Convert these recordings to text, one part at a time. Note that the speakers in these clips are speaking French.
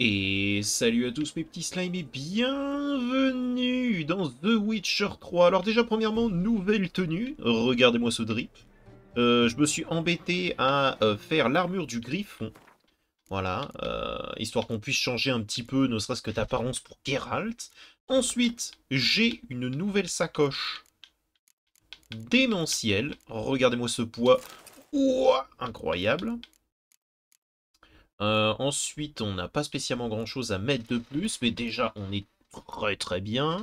Et salut à tous mes petits slimes et bienvenue dans The Witcher 3. Alors déjà premièrement, nouvelle tenue, regardez-moi ce drip. Je me suis embêté à faire l'armure du Griffon, voilà, histoire qu'on puisse changer un petit peu, ne serait-ce que d'apparence pour Geralt. Ensuite, j'ai une nouvelle sacoche démentielle, regardez-moi ce poids, ouah, incroyable. Ensuite, on n'a pas spécialement grand-chose à mettre de plus, mais déjà, on est très très bien.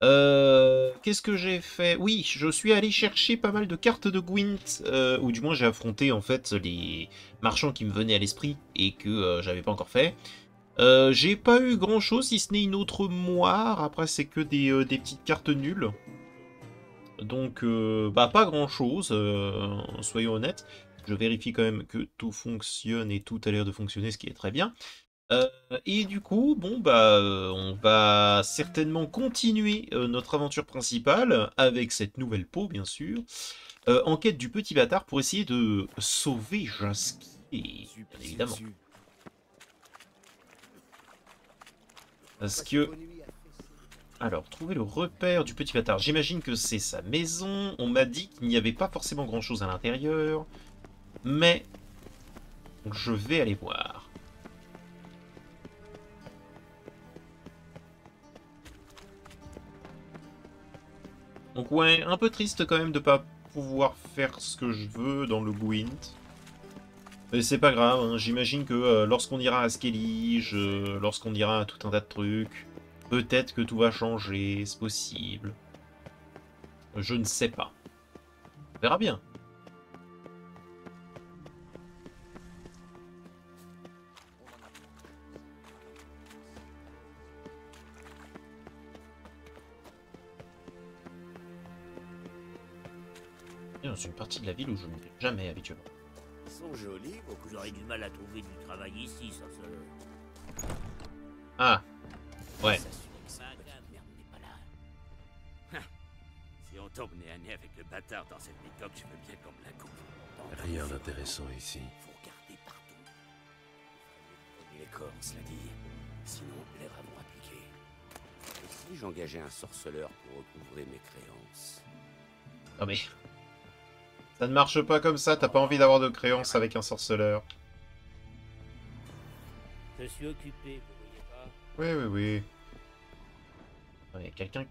Qu'est-ce que j'ai fait? Oui, je suis allé chercher pas mal de cartes de Gwent, ou du moins j'ai affronté en fait les marchands qui me venaient à l'esprit et que j'avais pas encore fait. J'ai pas eu grand-chose, si ce n'est une autre moire. Après, c'est que des petites cartes nulles. Donc, bah, pas grand-chose, soyons honnêtes. Je vérifie quand même que tout fonctionne et tout a l'air de fonctionner, ce qui est très bien. Euh, et du coup, bon, bah, on va certainement continuer notre aventure principale avec cette nouvelle peau, bien sûr, en quête du petit bâtard pour essayer de sauver Jasky, bien évidemment. Parce que, alors, trouver le repère du petit bâtard. J'imagine que c'est sa maison. On m'a dit qu'il n'y avait pas forcément grand-chose à l'intérieur, mais je vais aller voir. Donc ouais, un peu triste quand même de pas pouvoir faire ce que je veux dans le Gwent. Mais c'est pas grave, hein. J'imagine que lorsqu'on ira à Skellige, lorsqu'on ira à tout un tas de trucs, peut-être que tout va changer, c'est possible. Je ne sais pas. On verra bien. Dans une partie de la ville où je ne vais jamais habituellement. Ils sont jolis, bon que j'aurais du mal à trouver du travail ici, ça se... Ah, ouais. S'assurer que ça, la merde n'est pas là. Si on tombe nez à nez avec le bâtard dans cette méthode, je veux bien qu'on me la coupe. Rien d'intéressant ici. Faut regarder partout. Les corps, cela dit. Sinon, les rats vont appliquer. Et si j'engageais un sorceleur pour recouvrer mes créances? Non mais, ça ne marche pas comme ça, t'as pas envie d'avoir de créances avec un sorceleur. Je suis occupé, vous voyez pas? Oui, oui, oui. Il y a quelqu'un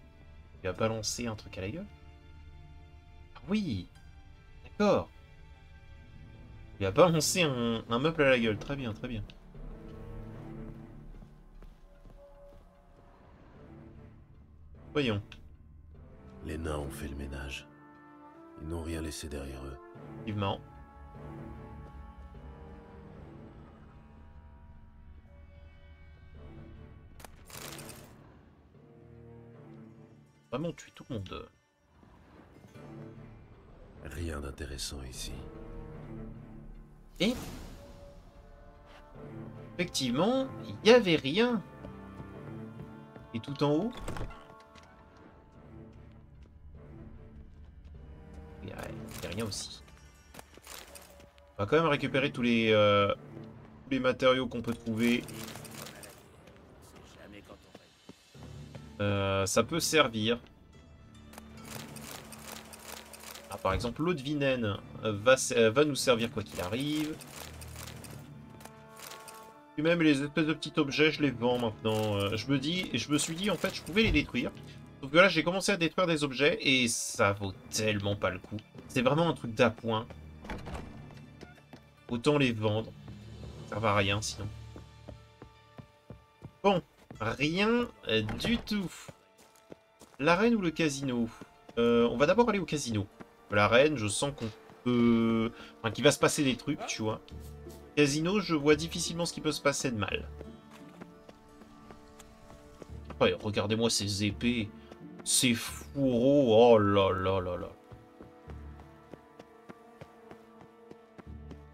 qui a balancé un truc à la gueule? Ah oui, d'accord. Il a balancé un meuble à la gueule, très bien, très bien. Voyons. Les nains ont fait le ménage. Ils n'ont rien laissé derrière eux. Effectivement. Vraiment tuer tout le monde. Rien d'intéressant ici. Et effectivement, il n'y avait rien. Et tout en haut, il y a rien aussi. On va quand même récupérer tous les matériaux qu'on peut trouver. Jamais quand on Ça peut servir. Ah, par exemple, l'eau de Vinen va nous servir quoi qu'il arrive. Et même les espèces de petits objets, je les vends maintenant. Je me suis dit, en fait, je pouvais les détruire. Sauf que là, j'ai commencé à détruire des objets et ça vaut tellement pas le coup. C'est vraiment un truc d'appoint. Autant les vendre. Ça sert à rien, sinon. Bon, rien du tout. L'arène ou le casino? On va d'abord aller au casino. L'arène, je sens qu'on peut... Enfin, qu'il va se passer des trucs, tu vois. Casino, je vois difficilement ce qui peut se passer de mal. Ouais, regardez-moi ces épées. Ces fourreaux. Oh là là là là.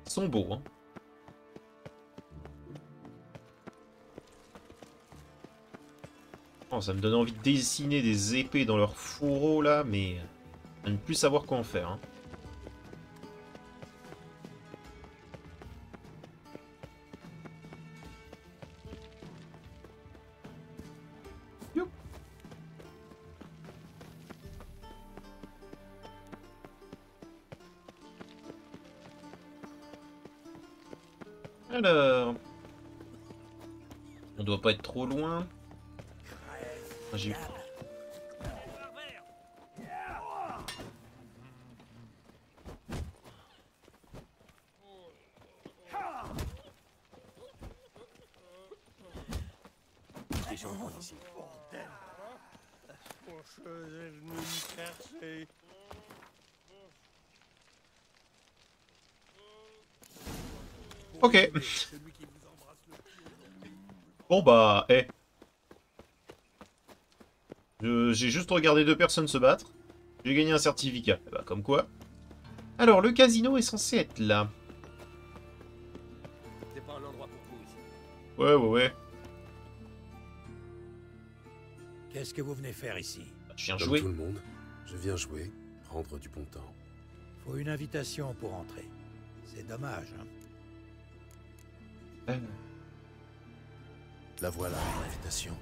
Ils sont beaux, hein. Oh, ça me donne envie de dessiner des épées dans leurs fourreaux, là, mais... à ne plus savoir quoi en faire, hein. Alors... On doit pas être trop loin. Ah, j'ai... Des gens par ici. Ok. Bon bah, j'ai juste regardé deux personnes se battre. J'ai gagné un certificat. Eh bah, comme quoi. Alors, le casino est censé être là. C'est pas un endroit pour vous ici. Ouais. Qu'est-ce que vous venez faire ici? Bah, je viens Comme jouer. tout le monde, je viens jouer, prendre du bon temps. Faut une invitation pour entrer. C'est dommage, hein? La voilà, l'invitation.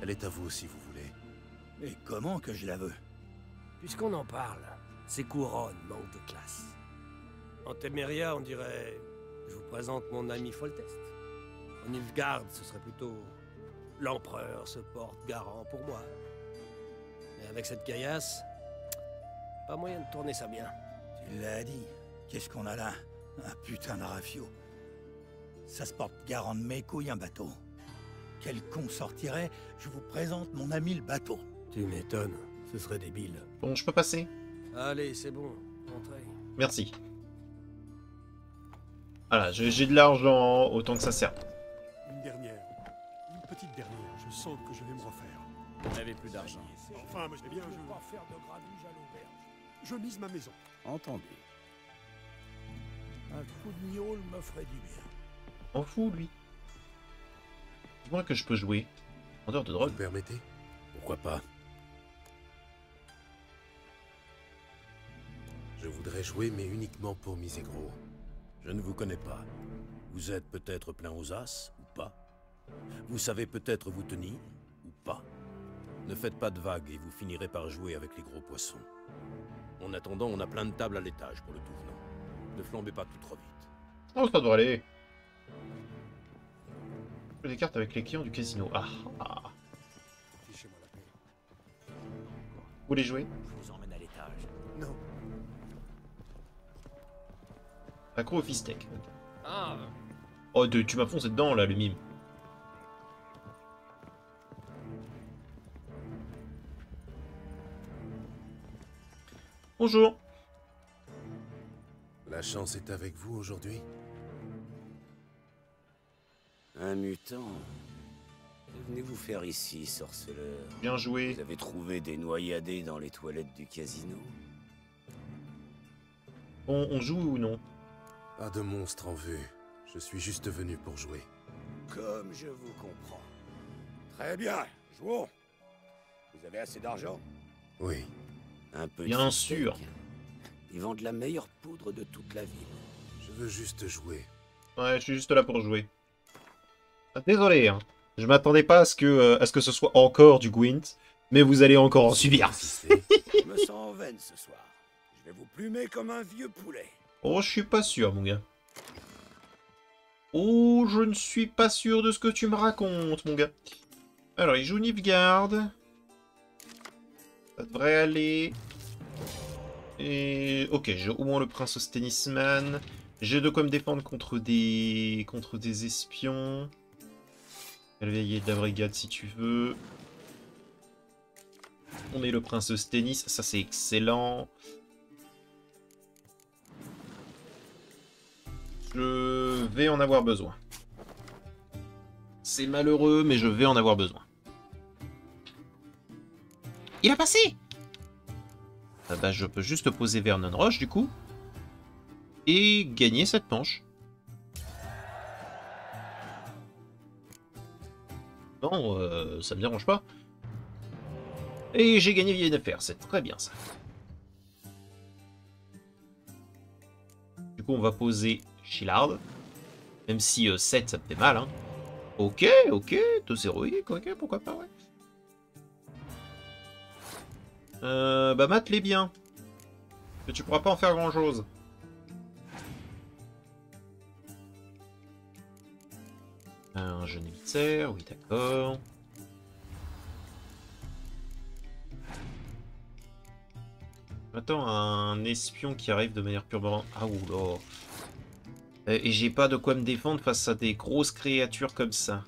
Elle est à vous si vous voulez. Et comment que je la veux? Puisqu'on en parle, ces couronnes manquent de classe. En Téméria, on dirait... Je vous présente mon ami Foltest. En Nilfgaard, ce serait plutôt... L'empereur se porte garant pour moi. Mais avec cette caillasse... Pas moyen de tourner ça bien. Tu l'as dit. Qu'est-ce qu'on a là? Un putain de rafio. Ça se porte garant de mes couilles, un bateau. Quel con sortirait? Je vous présente mon ami le bateau. Tu m'étonnes, ce serait débile. Bon, je peux passer. Allez, c'est bon, entrez. Merci. Voilà, j'ai de l'argent, autant que ça sert. Une dernière. Une petite dernière. Je sens que je vais me refaire. Vous n'avez plus d'argent. Enfin, mais bien, je ne vais pas faire de gradouge à l'auberge. Je mise ma maison. Entendu. Un coup de gnôle me ferait du bien. M'en fous, lui. Dis-moi que je peux jouer. Vendeur de Vous drogue. me permettez? Pourquoi pas? Je voudrais jouer, mais uniquement pour miser gros. Je ne vous connais pas. Vous êtes peut-être plein aux as, ou pas. Vous savez peut-être vous tenir, ou pas. Ne faites pas de vagues et vous finirez par jouer avec les gros poissons. En attendant, on a plein de tables à l'étage pour le tout venant. Ne flambez pas tout trop vite. Oh, ça devrait aller. Je fais des cartes avec les clients du casino. Ah. Fichez-moi la paix. Vous voulez jouer? Je vous emmène à l'étage. Non. Accro au fistech. Ah, Oh, tu m'as foncé dedans, là, le mime. Bonjour. La chance est avec vous aujourd'hui? Un mutant. Que venez-vous faire ici, sorceleur? Bien joué. Vous avez trouvé des noyadés dans les toilettes du casino? On joue ou non? Pas de monstre en vue. Je suis juste venu pour jouer. Comme je vous comprends. Très bien, jouons. Vous avez assez d'argent? Oui. Un peu Bien de steak. sûr. Ils vendent la meilleure poudre de toute la ville. Je veux juste jouer. Ouais, je suis juste là pour jouer. Ah, désolé, hein. Je m'attendais pas à ce que ce soit encore du Gwent, mais vous allez encore en subir. Insister. Je me sens en veine ce soir. Je vais vous plumer comme un vieux poulet. Oh, je suis pas sûr, mon gars. Oh, je ne suis pas sûr de ce que tu me racontes, mon gars. Alors, il joue Nilfgaard. Ça devrait aller. Et... Ok, j'ai au moins le prince Stennisman. J'ai de quoi me défendre contre des espions. Réveiller de la brigade si tu veux. On met le prince Stennis, ça c'est excellent. Je vais en avoir besoin. C'est malheureux, mais je vais en avoir besoin. Il a passé! Ah bah, je peux juste poser Vernon Roche, du coup. Et gagner cette manche. Non, ça me dérange pas. Et j'ai gagné Yennefer, c'est très bien ça. Du coup, on va poser Shillard. Même si 7, ça me fait mal, hein. Ok, 2 héroïques, ok, pourquoi pas, ouais. Bah mate-les bien. Que tu pourras pas en faire grand chose. Un jeune émissaire, oui d'accord. Attends, un espion qui arrive de manière purement... Ah oula. Et j'ai pas de quoi me défendre face à des grosses créatures comme ça.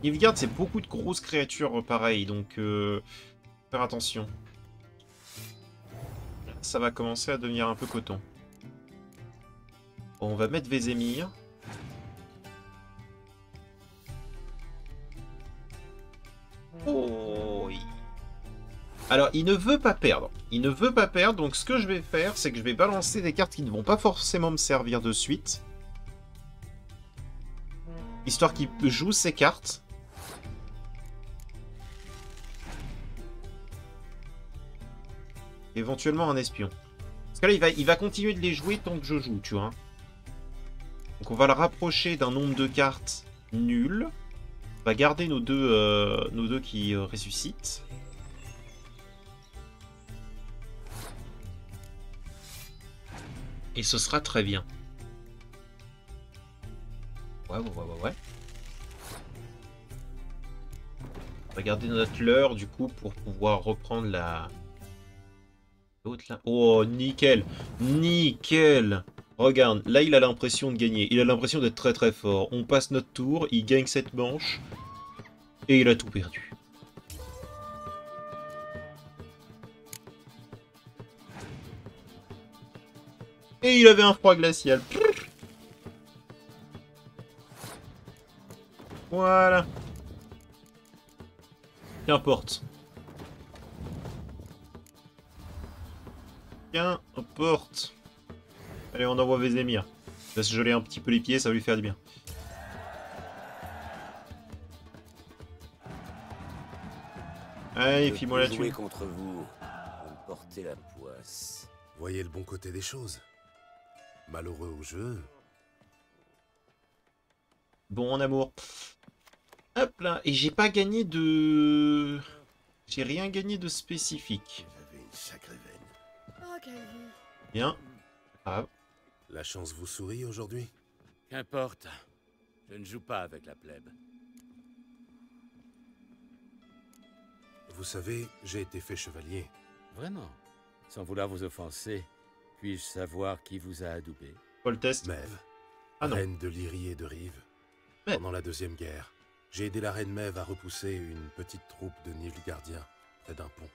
Nilfgaard, c'est beaucoup de grosses créatures pareilles, donc faire attention. Ça va commencer à devenir un peu coton. Bon, on va mettre Vézémir. Oh, alors, il ne veut pas perdre. Il ne veut pas perdre, donc ce que je vais faire, c'est que je vais balancer des cartes qui ne vont pas forcément me servir de suite. Histoire qu'il joue ses cartes. Éventuellement un espion. Parce que là, il va continuer de les jouer tant que je joue, tu vois. Donc on va le rapprocher d'un nombre de cartes nul. On va garder nos deux qui ressuscitent. Et ce sera très bien. Ouais. On va garder notre leurre, du coup, pour pouvoir reprendre la... L'autre, là. Oh, nickel. Nickel. Regarde, là, il a l'impression de gagner. Il a l'impression d'être très très fort. On passe notre tour, il gagne cette manche. Et il a tout perdu. Et il avait un froid glacial. Voilà. Qu'importe. Qu'importe. Allez, on envoie Vézémir. Il va se geler un petit peu les pieds, ça va lui faire du bien. Allez, file-moi la jouer thune. contre vous, vous me portez la poisse. Voyez le bon côté des choses. Malheureux au jeu. Bon, en amour. Hop là. Et j'ai pas gagné de... J'ai rien gagné de spécifique. Vous avez une sacrée veine. Oh, quelle vie. Bien. Ah. La chance vous sourit aujourd'hui? Qu'importe, je ne joue pas avec la plèbe. Vous savez, j'ai été fait chevalier. Vraiment? Sans vouloir vous offenser, puis-je savoir qui vous a adoubé? Paul Test. Mève, Ah non. reine de Lyrie et de Rive. Mève. Pendant la Deuxième Guerre, j'ai aidé la reine Mève à repousser une petite troupe de Nilfgaardiens près d'un pont.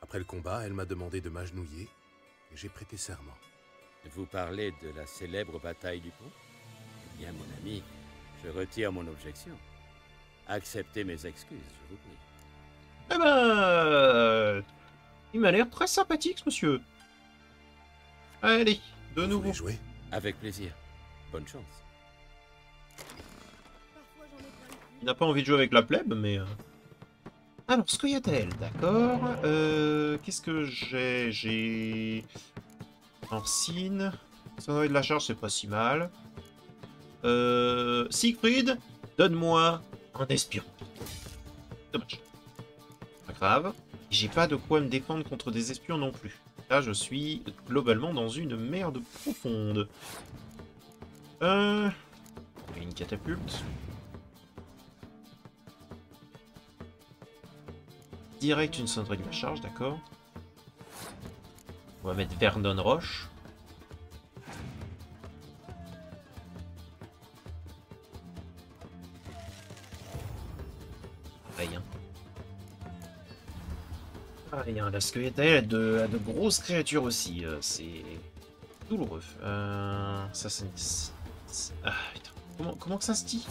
Après le combat, elle m'a demandé de m'agenouiller et j'ai prêté serment. Vous parlez de la célèbre bataille du pont? Eh bien, mon ami, je retire mon objection. Acceptez mes excuses, je vous prie. Eh ben... Il m'a l'air très sympathique, ce monsieur. Allez, de Vous nouveau. voulez jouer? Avec plaisir. Bonne chance. Parfois, j'en ai plein le cul. Il n'a pas envie de jouer avec la plèbe, mais... Alors, Scoia'tael, d'accord. Qu'est-ce que j'ai? J'ai... Orsine. Sonnerie de la charge, c'est pas si mal. Siegfried, donne-moi un espion. Dommage. Pas grave. J'ai pas de quoi me défendre contre des espions non plus. Là, je suis globalement dans une merde profonde. Une catapulte. Direct une sonnerie de la charge, d'accord. On va mettre Vernon Roche. Rien. Rien. La Scoia'tael a de grosses créatures aussi. C'est douloureux. Ça, c'est... Ah, putain. Comment que ça se dit?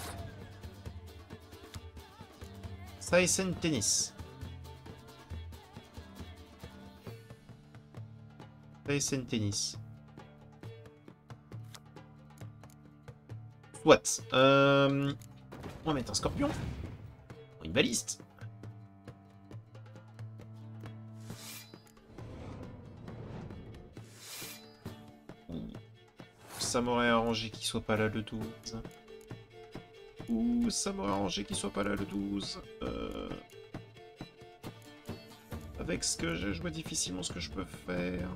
Saesen Tennis. Saesen Tennis. Soit. On va mettre un scorpion. Une baliste. Ça m'aurait arrangé qu'il soit pas là le 12. Ouh, ça m'aurait arrangé qu'il soit pas là le 12. Avec ce que j'ai, je vois difficilement ce que je peux faire.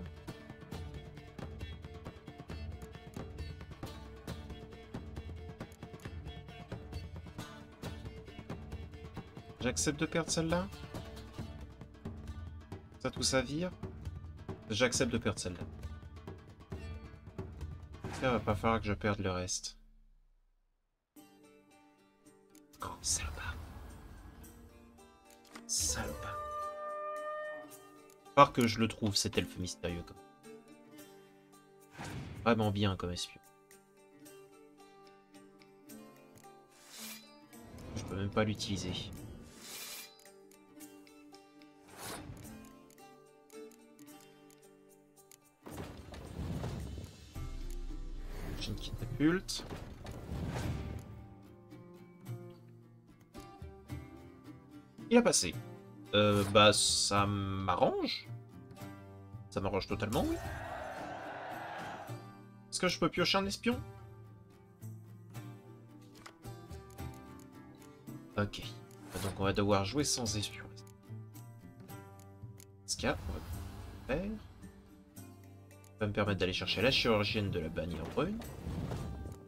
J'accepte de perdre celle-là. Ça tout ça vire. J'accepte de perdre celle-là. Ça va pas falloir que je perde le reste. Oh, salopard. Salopard. Faut que je le trouve, cet elfe mystérieux. Vraiment bien comme espion. Je peux même pas l'utiliser. J'ai une catapulte. Il a passé. Bah ça m'arrange. Ça m'arrange totalement, oui. Est-ce que je peux piocher un espion? Ok. Donc on va devoir jouer sans espion. Ce cas, on va faire. Ça va me permettre d'aller chercher la chirurgienne de la bannière brune.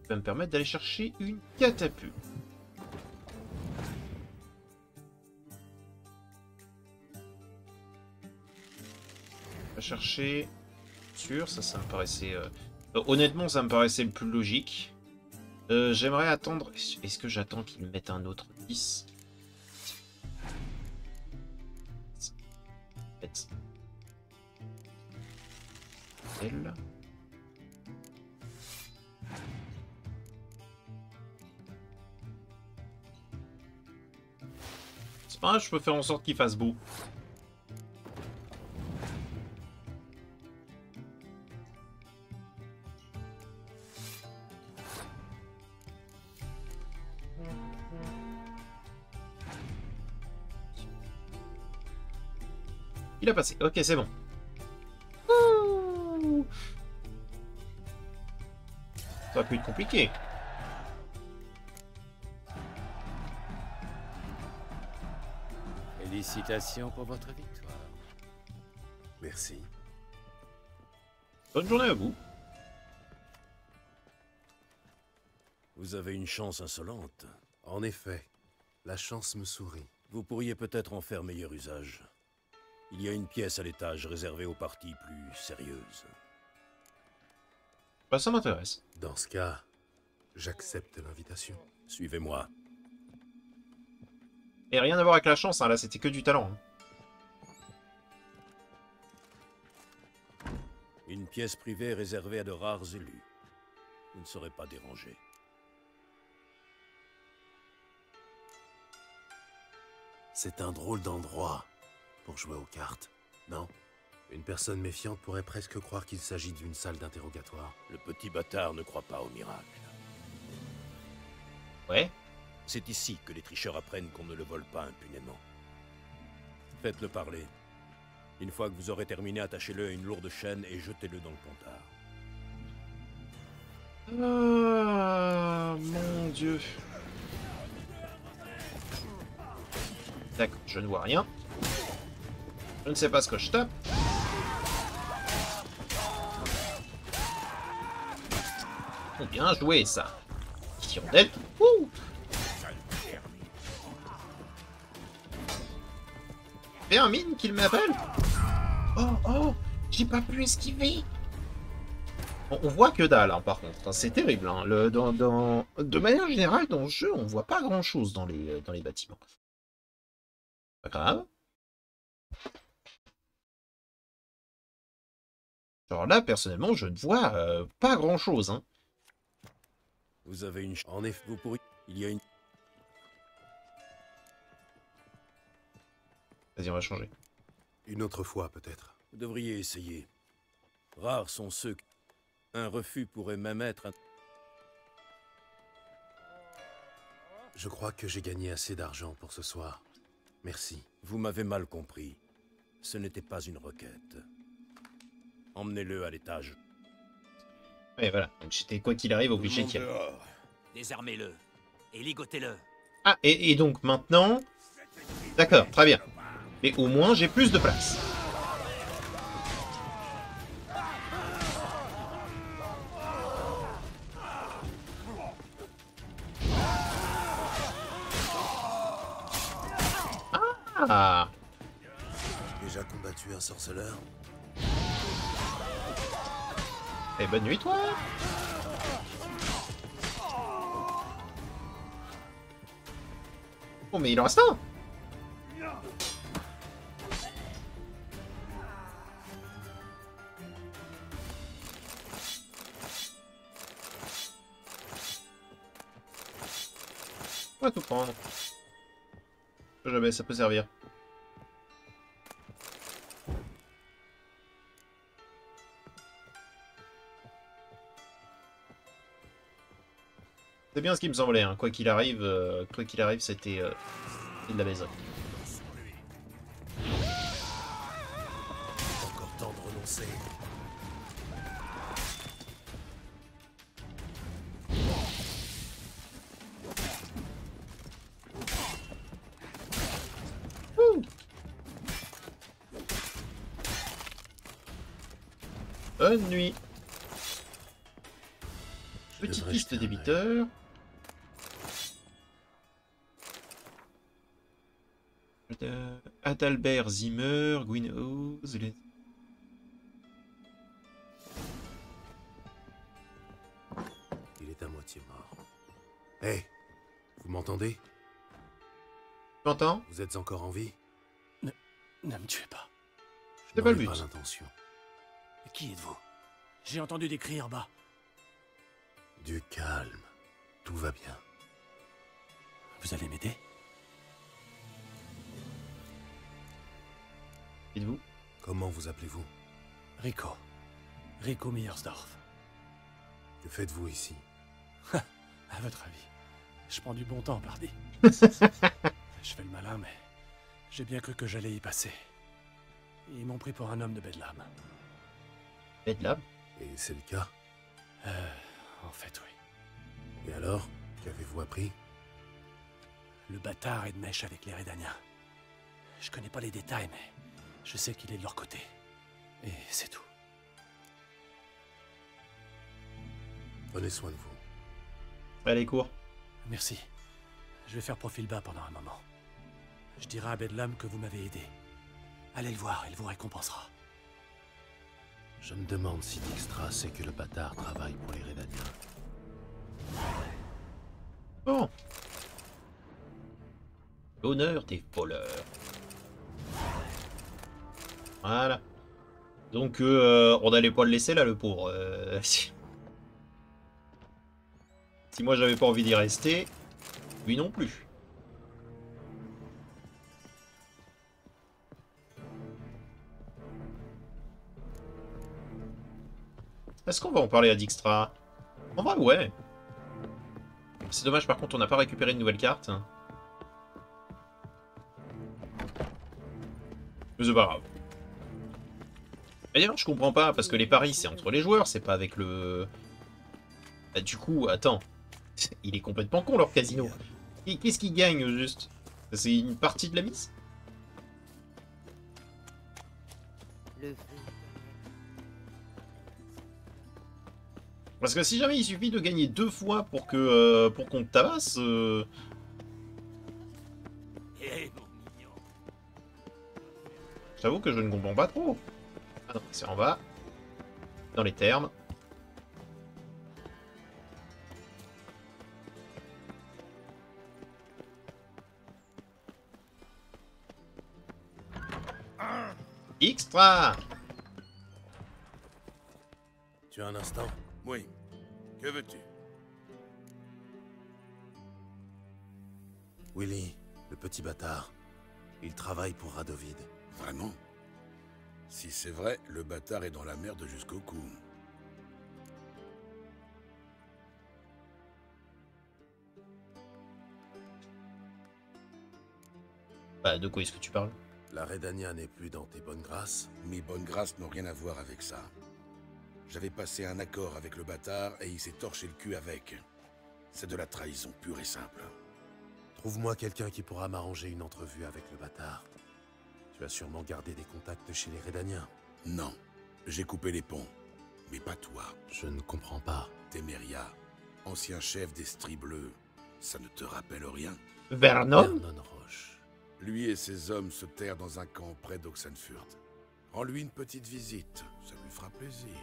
Ça va me permettre d'aller chercher une catapulte. On va chercher. Sûr, ça me paraissait. Honnêtement, ça me paraissait le plus logique. J'aimerais attendre. Est-ce que j'attends qu'ils mettent un autre 10? Elle. C'est pas grave, je peux faire en sorte qu'il fasse beau. Il a passé. Ok, c'est bon. Ouh. Ça va plus être compliqué. Félicitations pour votre victoire. Merci. Bonne journée à vous. Vous avez une chance insolente. En effet, la chance me sourit. Vous pourriez peut-être en faire meilleur usage. Il y a une pièce à l'étage réservée aux parties plus sérieuses. Bah, ça m'intéresse. Dans ce cas, j'accepte l'invitation. Suivez-moi. Et rien à voir avec la chance, hein. Là c'était que du talent. Hein. Une pièce privée réservée à de rares élus. Vous ne serez pas dérangé. C'est un drôle d'endroit pour jouer aux cartes, non? Une personne méfiante pourrait presque croire qu'il s'agit d'une salle d'interrogatoire. Le petit bâtard ne croit pas au miracle. Ouais. C'est ici que les tricheurs apprennent qu'on ne le vole pas impunément. Faites-le parler. Une fois que vous aurez terminé, attachez-le à une lourde chaîne et jetez-le dans le pontard. Ah, mon Dieu. D'accord, je ne vois rien. Je ne sais pas ce que je tape. Oh, bien joué, ça. Hirondelle. Ouh. Vermine qu'il m'appelle. Oh, oh, j'ai pas pu esquiver. Bon, on voit que dalle, hein, par contre. Hein, c'est terrible. Hein. De manière générale, dans le jeu, on voit pas grand-chose dans les bâtiments. Pas grave. Genre là, personnellement, je ne vois pas grand-chose. Hein. Vous avez une... En effet, vous pourriez... Il y a une... Vas-y, on va changer. Une autre fois, peut-être. Vous devriez essayer. Rares sont ceux qui... Un refus pourrait même être un... Je crois que j'ai gagné assez d'argent pour ce soir. Merci. Vous m'avez mal compris. Ce n'était pas une requête. Emmenez-le à l'étage. Et voilà, donc j'étais quoi qu'il arrive obligé d'y aller. Désarmez-le et ligotez-le. Ah, et donc maintenant... D'accord, très bien. Mais au moins j'ai plus de place. Ah. Déjà combattu un sorceleur? Eh, bonne nuit, toi. Oh, mais il en reste un. On va tout prendre. Jamais, ça peut servir. C'est bien ce qui me semblait, hein. Quoi qu'il arrive, c'était de la baise. Encore temps de renoncer. Bonne nuit. Je Petite devrais liste jeter un œil. débiteurs. Adalbert Zimmer, Gwynhouse, Il est à moitié mort. Hé, vous m'entendez? Tu m'entends? Vous êtes encore en vie? Ne me tuez pas. Je C'est n'en pas ai le but. pas l'intention. Qui êtes-vous? J'ai entendu des cris en bas. Du calme. Tout va bien. Vous allez m'aider? Dites-vous? Comment vous appelez-vous? Rico. Rico Myersdorf. Que faites-vous ici? À votre avis, je prends du bon temps, pardi. Je fais le malin, mais j'ai bien cru que j'allais y passer. Ils m'ont pris pour un homme de Bedlam. Bedlam? Et c'est le cas? En fait, oui. Et alors? Qu'avez-vous appris? Le bâtard est de mèche avec les Redaniens. Je connais pas les détails, mais je sais qu'il est de leur côté. Et c'est tout. Prenez soin de vous. Allez, cours. Merci. Je vais faire profil bas pendant un moment. Je dirai à Bedlam que vous m'avez aidé. Allez le voir, il vous récompensera. Je me demande si Dijkstra sait que le bâtard travaille pour les Redaniens. Bon. L'honneur des voleurs. Voilà. Donc, on n'allait pas le laisser là, le pauvre. Si moi j'avais pas envie d'y rester, lui non plus. Est-ce qu'on va en parler à Dijkstra? En vrai, ouais. C'est dommage, par contre, on n'a pas récupéré de nouvelles cartes. Mais c'est pas grave. D'ailleurs, je comprends pas, parce que les paris, c'est entre les joueurs, c'est pas avec le... Bah, du coup, attends. Il est complètement con, leur casino. Qu'est-ce qu'il gagne, juste? C'est une partie de la mise? Parce que si jamais il suffit de gagner 2 fois pour que pour qu'on te tabasse... J'avoue que je ne comprends pas trop. Ah non, c'est en bas. Dans les termes. Extra! Tu as un instant? Oui. Que veux-tu? Willy, le petit bâtard. Il travaille pour Radovid. Vraiment? Si c'est vrai, le bâtard est dans la merde jusqu'au cou. Bah, de quoi est-ce que tu parles? La Redania n'est plus dans tes bonnes grâces. Mes bonnes grâces n'ont rien à voir avec ça. J'avais passé un accord avec le bâtard et il s'est torché le cul avec. C'est de la trahison pure et simple. Trouve-moi quelqu'un qui pourra m'arranger une entrevue avec le bâtard. Tu as sûrement gardé des contacts chez les Redaniens. Non, j'ai coupé les ponts. Mais pas toi. Je ne comprends pas. Temeria, ancien chef des Stries Bleus. Ça ne te rappelle rien? Vernon? Vernon Roche. Lui et ses hommes se terrent dans un camp près d'Oxenfurt. Rends-lui une petite visite, ça lui fera plaisir.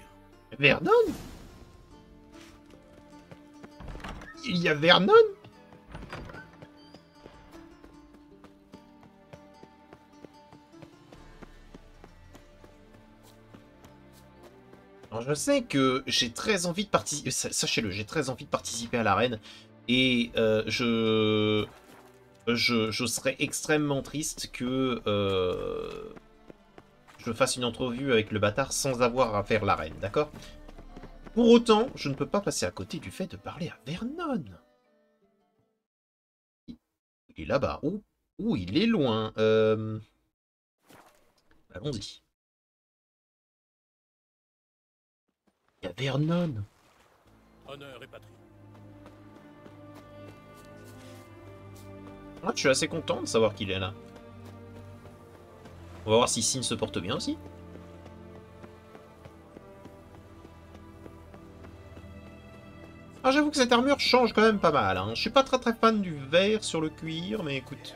Vernon? Il y a Vernon? Alors je sais que j'ai très envie de participer, sachez-le, j'ai très envie de participer à l'arène, et je serais extrêmement triste que je fasse une entrevue avec le bâtard sans avoir à faire l'arène, d'accord? Pour autant, je ne peux pas passer à côté du fait de parler à Vernon. Il est là-bas. Ouh, il est loin. Allons-y. Il y a Vernon. Honneur et patrie. Ah, je suis assez content de savoir qu'il est là. On va voir si Sin se porte bien aussi. Ah, j'avoue que cette armure change quand même pas mal. Hein. Je suis pas très fan du vert sur le cuir, mais écoute.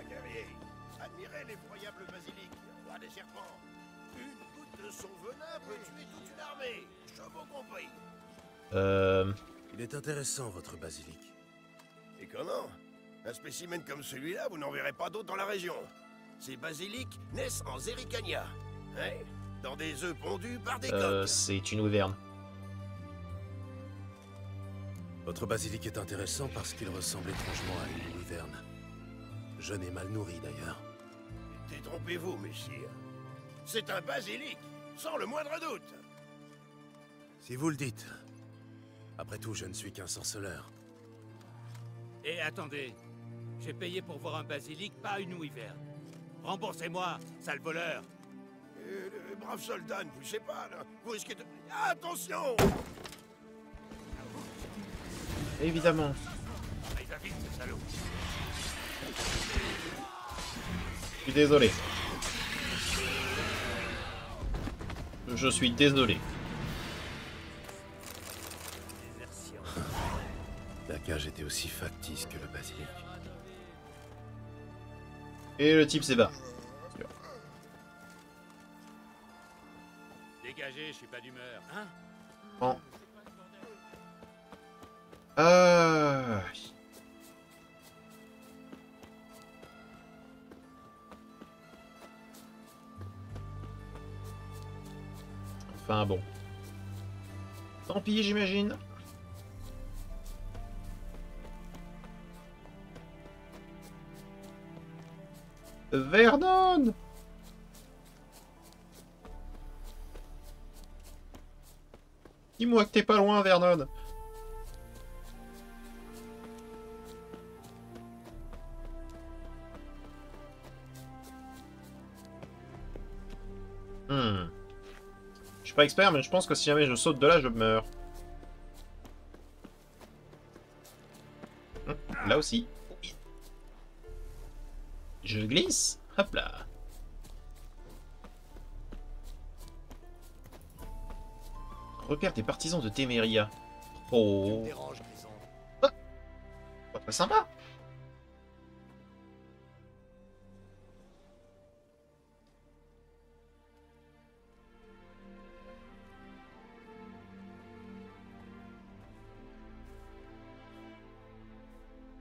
Admirez l'effroyable basilic, roi des serpents. Une goutte de son venin peut tuer toute une armée, chevaux compris. Il est intéressant, votre basilic. Et comment? Un spécimen comme celui-là, vous n'en verrez pas d'autres dans la région. Ces basilics naissent en Zerrikania, hein? Dans des œufs pondus par des coqs. C'est une wyverne. Votre basilic est intéressant parce qu'il ressemble étrangement à une wyverne. Jeune et mal nourri, d'ailleurs. Détrompez-vous, messire. C'est un basilic, sans le moindre doute. Si vous le dites. Après tout, je ne suis qu'un sorceleur. Et attendez, j'ai payé pour voir un basilic, pas une wyverne. Remboursez-moi, sale voleur. Brave soldat, ne poussez pas, là. Vous risquez de... Attention! Évidemment. Il va vite, ce salaud. Je suis désolé. Je suis désolé. La cage était aussi factice que le basilic. Et le type s'est barré. Dégagez, je suis pas d'humeur. Hein? Bon. Enfin bon. Tant pis, j'imagine. Vernon! Dis-moi que t'es pas loin, Vernon. Je suis pas expert, mais je pense que si jamais je saute de là, je meurs. Là aussi. Je glisse. Hop là. Repère des partisans de Téméria. Oh. Ah, pas très sympa.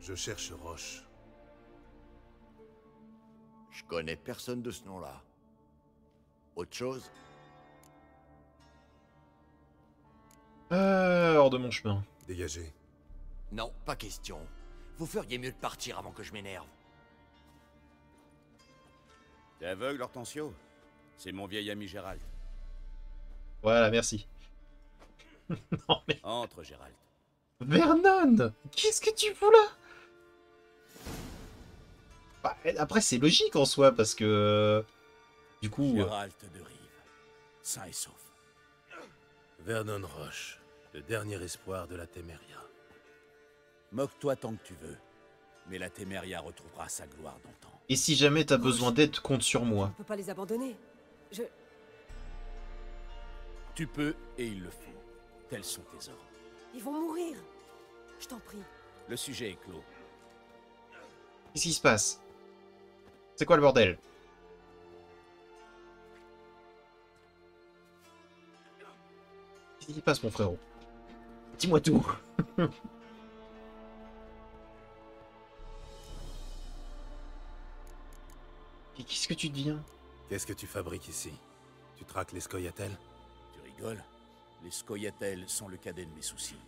Je cherche Roche. Je connais personne de ce nom-là. Autre chose? Hors de mon chemin. Dégagez. Non, pas question. Vous feriez mieux de partir avant que je m'énerve. T'es aveugle, Hortensio? C'est mon vieil ami Gérald. Voilà, merci. Non mais... Entre, Gérald. Vernon! Qu'est-ce que tu fous là? Bah, après, c'est logique en soi, parce que... Du coup... Gérald de Rive. Sain et sauf. Vernon Roche, le dernier espoir de la Téméria. Moque-toi tant que tu veux. Mais la Téméria retrouvera sa gloire d'antan. Et si jamais t'as besoin d'aide, compte sur On moi. peut pas les abandonner. Tu peux, et il le faut. Tels sont tes ordres. Ils vont mourir. Je t'en prie. Le sujet est clos. Qu'est-ce qui se passe? C'est quoi le bordel? Qu'est-ce qui se passe, mon frérot? Dis-moi tout. Et qu'est-ce que tu deviens? Qu'est-ce que tu fabriques ici? Tu traques les Scoia'tael? Tu rigoles? Les Scoia'tael sont le cadet de mes soucis.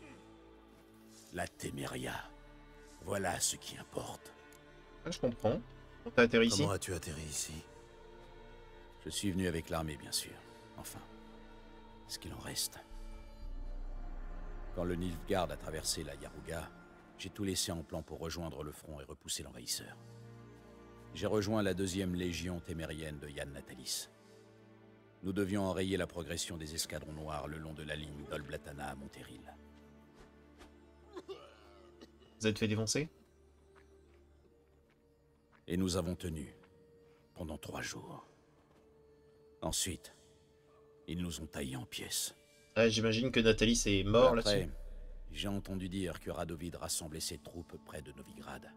La Téméria. Voilà ce qui importe. Ah, je comprends. T'as atterri ici? Comment as-tu atterri ici? Je suis venu avec l'armée, bien sûr. Enfin, ce qu'il en reste. Quand le Nilfgaard a traversé la Yaruga, j'ai tout laissé en plan pour rejoindre le front et repousser l'envahisseur. J'ai rejoint la 2e légion témérienne de Jan Natalis. Nous devions enrayer la progression des escadrons noirs le long de la ligne d'Olblatana à Monteril. Vous êtes fait défoncer? Et nous avons tenu pendant 3 jours. Ensuite, ils nous ont taillés en pièces. Ah, j'imagine que Natalis est mort Après, là-dessus. j'ai entendu dire que Radovid rassemblait ses troupes près de Novigrad.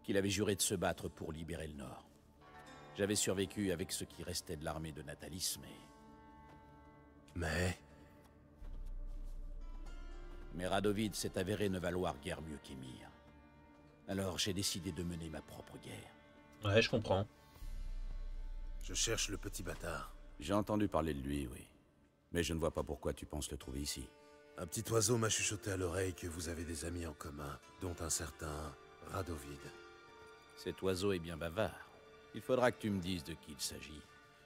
Qu'il avait juré de se battre pour libérer le Nord. J'avais survécu avec ce qui restait de l'armée de Natalis, mais Radovid s'est avéré ne valoir guère mieux qu'Emir. Alors j'ai décidé de mener ma propre guerre. Ouais, je comprends. Je cherche le petit bâtard. J'ai entendu parler de lui, oui. Mais je ne vois pas pourquoi tu penses le trouver ici. Un petit oiseau m'a chuchoté à l'oreille que vous avez des amis en commun, dont un certain Radovid. Cet oiseau est bien bavard. Il faudra que tu me dises de qui il s'agit,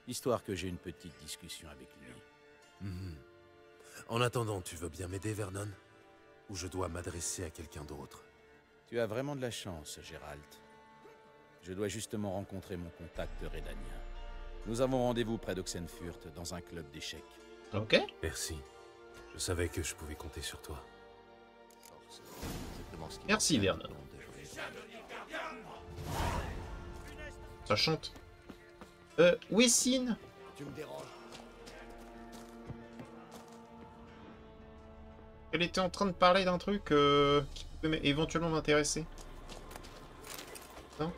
histoire que j'ai une petite discussion avec lui. En attendant, tu veux bien m'aider, Vernon? Ou je dois m'adresser à quelqu'un d'autre? Tu as vraiment de la chance, Gérald. Je dois justement rencontrer mon contact rédanien. Nous avons rendez-vous près d'Oxenfurt, dans un club d'échecs. Ok. Merci. Je savais que je pouvais compter sur toi. Merci, Vernon. Ça chante. Wessine. Tu me déranges. Elle était en train de parler d'un truc qui peut éventuellement m'intéresser. Non?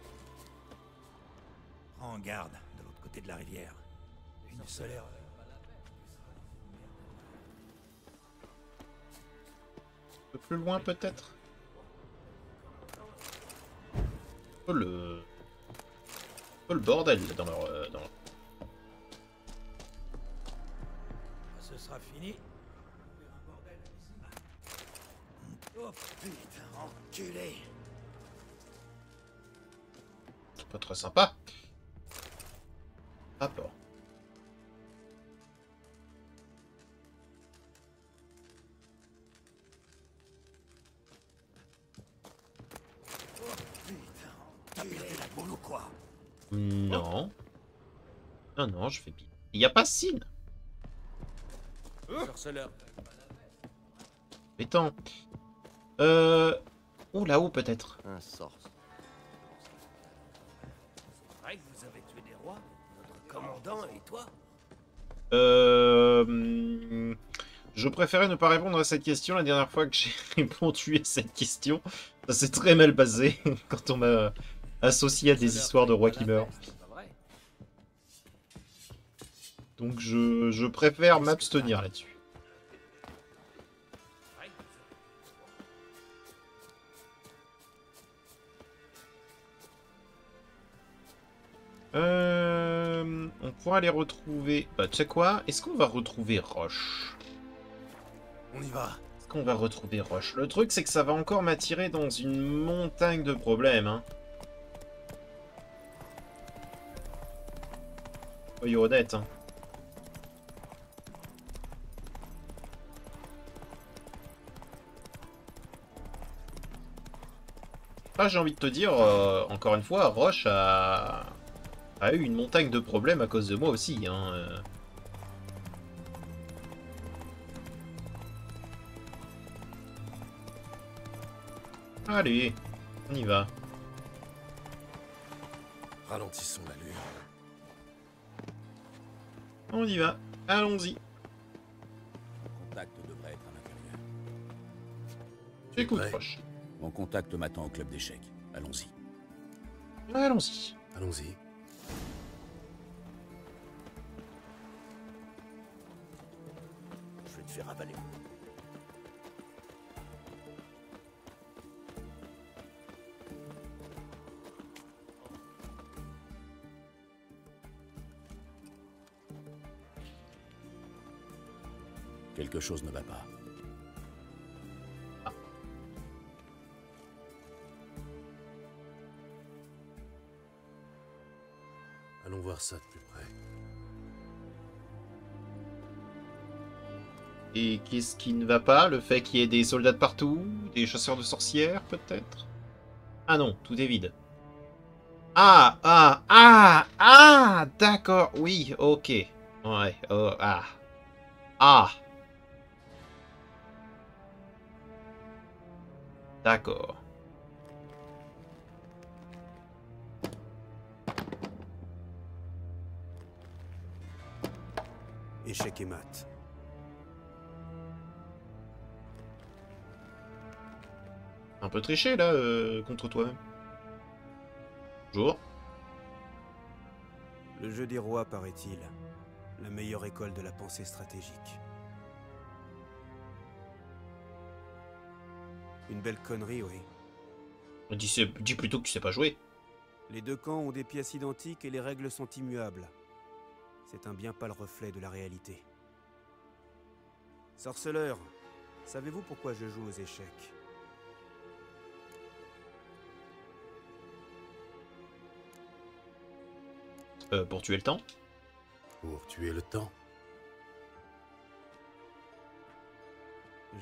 Prends garde, de l'autre côté de la rivière. Une solaire. Un peu plus loin peut-être. Oh le bordel là, dans leur... Ce sera fini. Oh putain, enculé. Pas très sympa. Rapport. Oh putain, enculé. La boule ou quoi? Non. Non, non, je fais bien. Il n'y a pas Sin. Sorceleur. Attends. Ou là-haut peut-être. Un sorce. C'est vrai que vous avez tué des rois? Notre commandant et toi? Je préférais ne pas répondre à cette question. La dernière fois que j'ai répondu à cette question, ça s'est très mal passé quand on m'a associé à des histoires de rois qui meurent. Donc je préfère m'abstenir là-dessus. On pourra les retrouver... Bah, tu sais quoi? Est-ce qu'on va retrouver Roche? On y va. Est-ce qu'on va retrouver Roche? Le truc, c'est que ça va encore m'attirer dans une montagne de problèmes, hein. Soyons honnêtes, hein. Ah, j'ai envie de te dire, encore une fois, Roche a eu une montagne de problèmes à cause de moi aussi, hein. Allez, on y va. Ralentissons l'allure. On y va. Allons-y. Mon contact devrait être à l'intérieur. J'écoute, Ouais. Roche. Mon contact m'attend au club d'échecs. Allons-y. Allons-y. Allons-y. Je vais te faire avaler. Quelque chose ne va pas. Allons voir ça de plus près. Et qu'est-ce qui ne va pas? Le fait qu'il y ait des soldats de partout? Des chasseurs de sorcières, peut-être? Ah non, tout est vide. D'accord, oui, ok. Ouais, oh, ah. Ah. D'accord. Échec et mat. Un peu triché, là, contre toi-même. Bonjour. Le jeu des rois, paraît-il. La meilleure école de la pensée stratégique. Une belle connerie, oui. Dis plutôt que tu sais pas jouer. Les deux camps ont des pièces identiques et les règles sont immuables. C'est un bien pâle reflet de la réalité. Sorceleur, savez-vous pourquoi je joue aux échecs? Pour tuer le temps. Pour tuer le temps.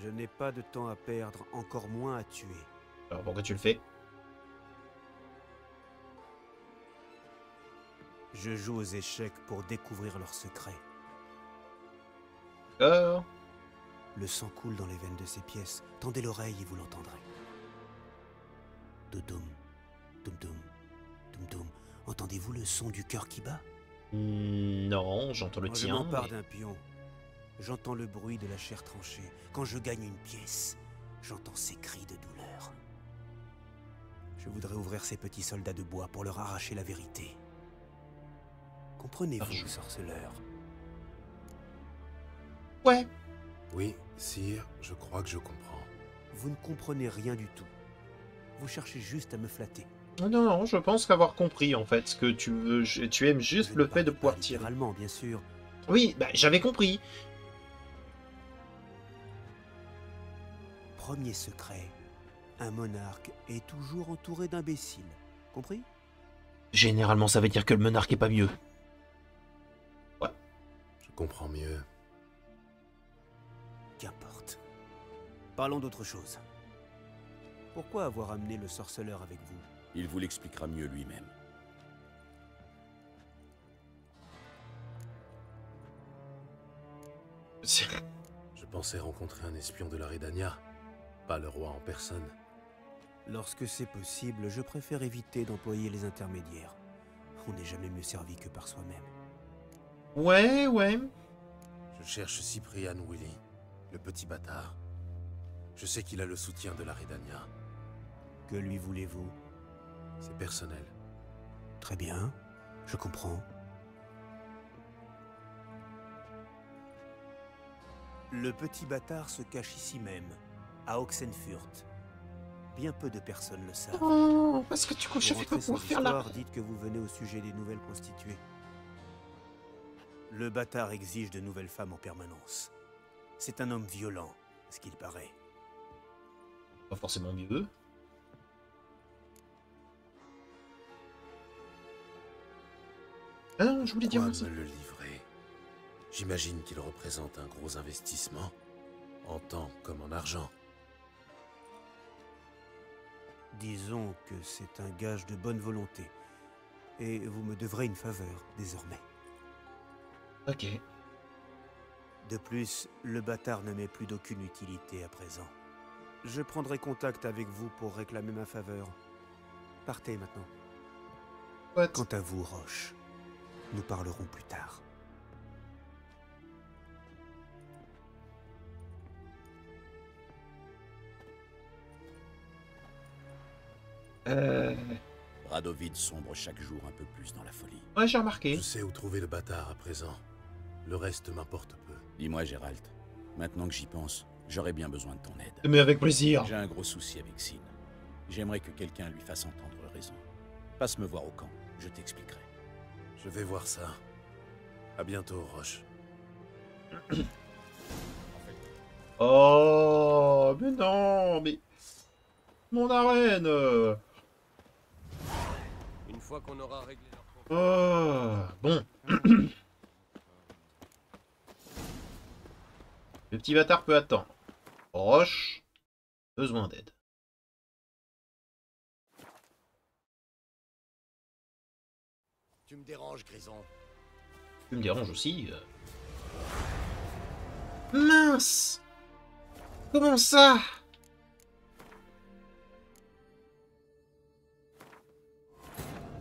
Je n'ai pas de temps à perdre, encore moins à tuer. Alors pourquoi tu le fais? Je joue aux échecs pour découvrir leurs secrets. D'accord. Le sang coule dans les veines de ces pièces. Tendez l'oreille et vous l'entendrez. Doudoum, doum-doum, doum-doum. Entendez-vous le son du cœur qui bat? Non, j'entends le Quand tien. je m'empare mais- d'un pion, j'entends le bruit de la chair tranchée. Quand je gagne une pièce, j'entends ces cris de douleur. Je voudrais ouvrir ces petits soldats de bois pour leur arracher la vérité. Comprenez-vous, sorceleur? Ouais. Oui, sire, je crois que je comprends. Vous ne comprenez rien du tout. Vous cherchez juste à me flatter. Non, je pense qu'avoir compris, en fait, ce que tu veux. Tu aimes juste Je le ne fait de parle pouvoir pas tirer. littéralement, bien sûr. Oui, bah, j'avais compris. Premier secret. Un monarque est toujours entouré d'imbéciles. Compris? Généralement, ça veut dire que le monarque est pas mieux. Je comprends mieux. Qu'importe. Parlons d'autre chose. Pourquoi avoir amené le sorceleur avec vous? Il vous l'expliquera mieux lui-même. Je pensais rencontrer un espion de la Redania, pas le roi en personne. Lorsque c'est possible, je préfère éviter d'employer les intermédiaires. On n'est jamais mieux servi que par soi-même. Ouais. Je cherche Cyprian Willy, le petit bâtard. Je sais qu'il a le soutien de la Redania. Que lui voulez-vous? C'est personnel. Très bien, je comprends. Le petit bâtard se cache ici même, à Oxenfurt. Bien peu de personnes le savent. Oh, parce que du coup, Pour je vais pas rentrer sans pouvoir faire la... histoire, dites que vous venez au sujet des nouvelles constituées. Le bâtard exige de nouvelles femmes en permanence. C'est un homme violent, à ce qu'il paraît. Pas forcément mieux. Ah non, je voulais dire... Pourquoi me le livrer? J'imagine qu'il représente un gros investissement, en temps comme en argent. Disons que c'est un gage de bonne volonté. Et vous me devrez une faveur, désormais. Ok. De plus, le bâtard ne m'est plus d'aucune utilité à présent. Je prendrai contact avec vous pour réclamer ma faveur. Partez maintenant. What? Quant à vous, Roche, nous parlerons plus tard. Radovid sombre chaque jour un peu plus dans la folie. Ouais, j'ai remarqué. Je sais où trouver le bâtard à présent. Le reste m'importe peu. Dis-moi, Gérald, maintenant que j'y pense, j'aurais bien besoin de ton aide. Mais avec plaisir. J'ai un gros souci avec Sin. J'aimerais que quelqu'un lui fasse entendre raison. Passe me voir au camp, je t'expliquerai. Je vais voir ça. À bientôt, Roche. Oh, mais non, mais... Mon arène. Une fois qu'on aura réglé leur problème... Oh, bon. Le petit bâtard peut attendre. Roche, besoin d'aide. Tu me déranges, Grison. Tu me déranges aussi. Mince! Comment ça?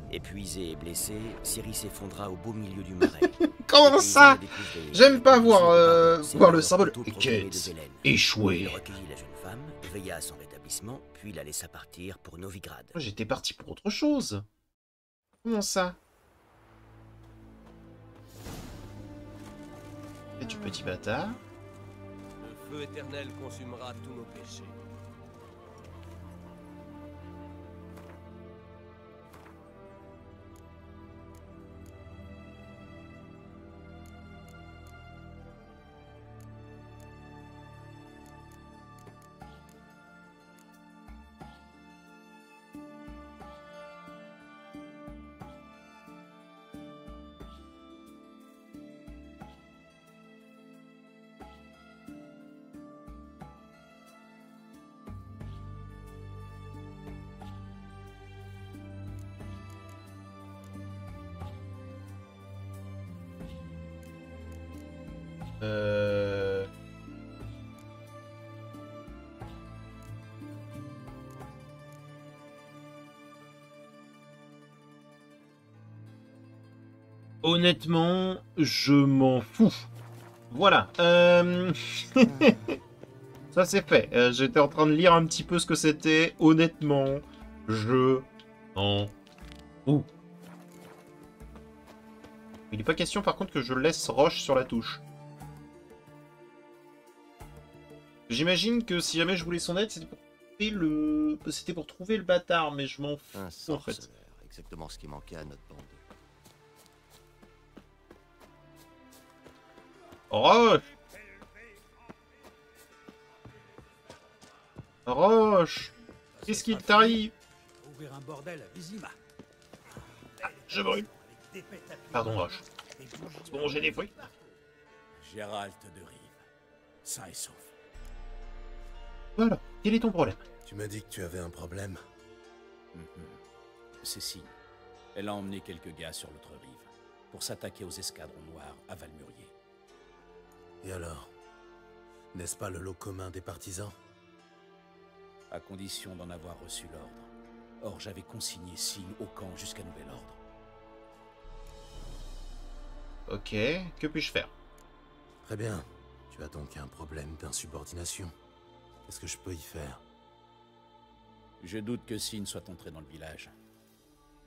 Épuisé et blessé, Ciri s'effondra au beau milieu du marais. Comment ça? J'aime pas voir le symbole. Quête échouée. Il recueillit la jeune femme, veilla à son rétablissement, puis la laissa partir pour Novigrad. Moi, j'étais parti pour autre chose. Comment ça? Et du petit bâtard. Le feu éternel consumera tous nos péchés. Honnêtement, je m'en fous. Voilà. Ça c'est fait. J'étais en train de lire un petit peu ce que c'était. Honnêtement, je m'en fous. Il n'est pas question par contre que je laisse Roche sur la touche. J'imagine que si jamais je voulais son aide, c'était pour trouver le bâtard, mais je m'en fous Un en sorceleur, fait. exactement ce qui manquait à notre bande. Roche! Roche! Qu'est-ce qui t'arrive? Ouvrir un bordel à Vizima. Je brûle. Pardon, Roche. C'est bon, j'ai des fruits. Gérald de Rive, sain et sauf. Voilà. Quel est ton problème? Tu m'as dit que tu avais un problème. C'est Sin. Elle a emmené quelques gars sur l'autre rive pour s'attaquer aux escadrons noirs à Valmurier. Et alors? N'est-ce pas le lot commun des partisans? À condition d'en avoir reçu l'ordre. Or, j'avais consigné Sin au camp jusqu'à nouvel ordre. Ok, que puis-je faire? Très bien. Tu as donc un problème d'insubordination. Qu'est-ce que je peux y faire? Je doute que Sin soit entrée dans le village.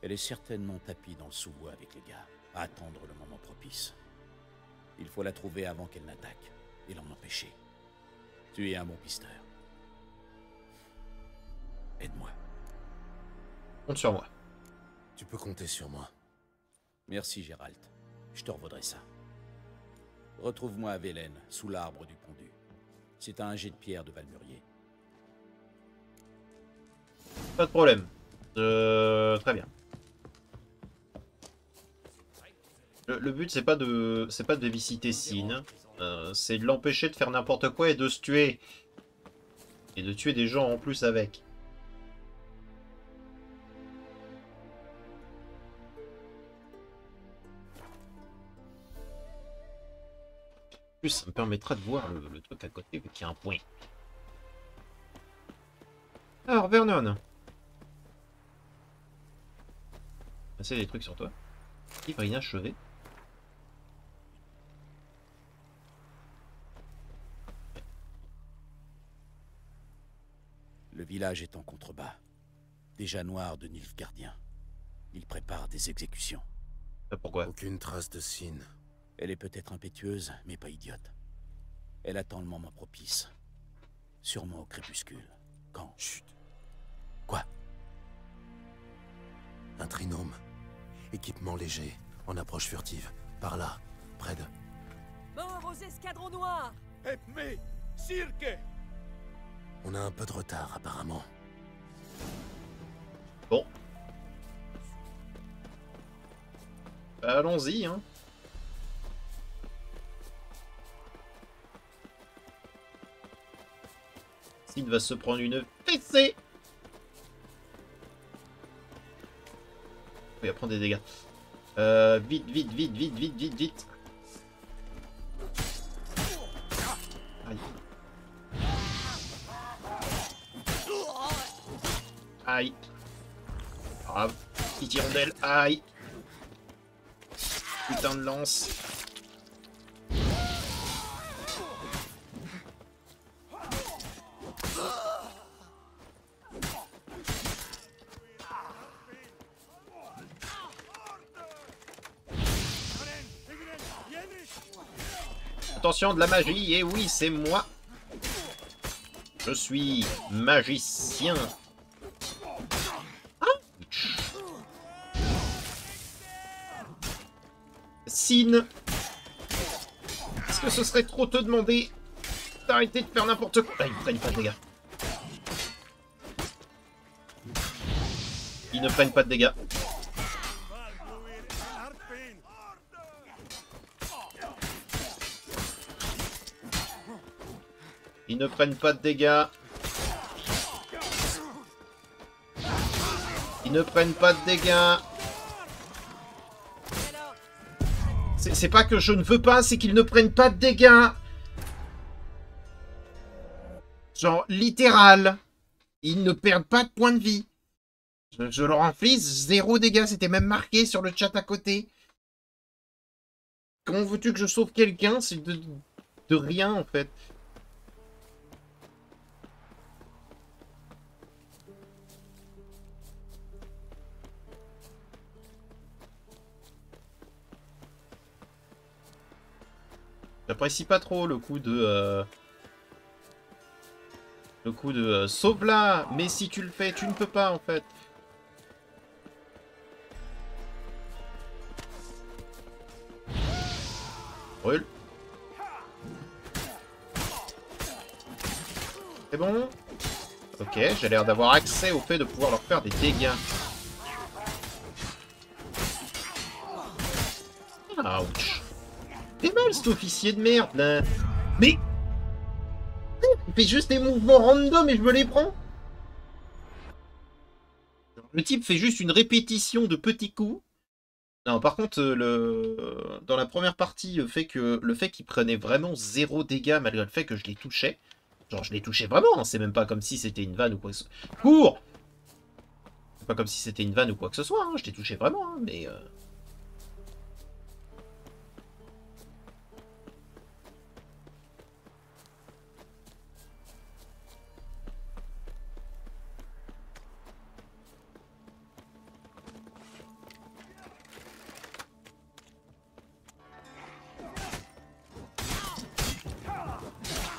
Elle est certainement tapie dans le sous-bois avec les gars, à attendre le moment propice. Il faut la trouver avant qu'elle n'attaque, et l'en empêcher. Tu es un bon pisteur. Aide-moi. Compte sur moi. Tu peux compter sur moi. Merci, Gérald. Je te revaudrai ça. Retrouve-moi à Vélène, sous l'arbre du pendu. C'est à un jet de pierre de Valmurier. Pas de problème. Très bien. Le but c'est pas de visiter Sin. C'est de l'empêcher de faire n'importe quoi et de se tuer. Et de tuer des gens en plus avec. En plus, ça me permettra de voir le truc à côté, vu qu'il y a un point. Alors, Vernon. C'est des trucs sur toi. Livre inachevé. Le village est en contrebas. Déjà noir de Nilfgaardiens. prépare des exécutions. Pourquoi? Aucune trace de Sin. Elle est peut-être impétueuse, mais pas idiote. Elle attend le moment propice. Sûrement au crépuscule. Quand... Chut. Quoi? Un trinôme. Équipement léger, en approche furtive. Par là, près de... Mort aux escadrons noirs! Epme, Cirque! On a un peu de retard, apparemment. Bon. Bah, allons-y, hein. Sid va se prendre une fessée. Il va prendre des dégâts. Vite, vite, vite, vite, vite, vite, vite. Aïe. Aïe. Grave. Petite hirondelle. Aïe. Putain de lance. Attention, de la magie, et oui, c'est moi. Je suis magicien. Sin. Est-ce que ce serait trop te demander d'arrêter de faire n'importe quoi? Ah, ils ne prennent pas de dégâts. Ils ne prennent pas de dégâts. Ils ne prennent pas de dégâts. Ils ne prennent pas de dégâts. C'est pas que je ne veux pas, c'est qu'ils ne prennent pas de dégâts. Genre, littéral. Ils ne perdent pas de points de vie. Je leur inflige 0 dégâts. C'était même marqué sur le chat à côté. Comment veux-tu que je sauve quelqu'un? C'est de rien, en fait. J'apprécie pas trop le coup de... sauve-la. Mais si tu le fais, tu ne peux pas, en fait. Brûle. C'est bon? Ok, j'ai l'air d'avoir accès au fait de pouvoir leur faire des dégâts. Ouch. C'est mal cet officier de merde là. Mais il fait juste des mouvements random et je me les prends. Le type fait juste une répétition de petits coups. Non, par contre, dans la première partie, le fait qu'il prenait vraiment 0 dégâts malgré le fait que je les touchais. Genre, je les touchais vraiment, hein. C'est même pas comme si c'était une vanne ou quoi que ce soit. Cours! C'est pas comme si c'était une vanne ou quoi que ce soit, hein. Je les touchais vraiment, hein, mais...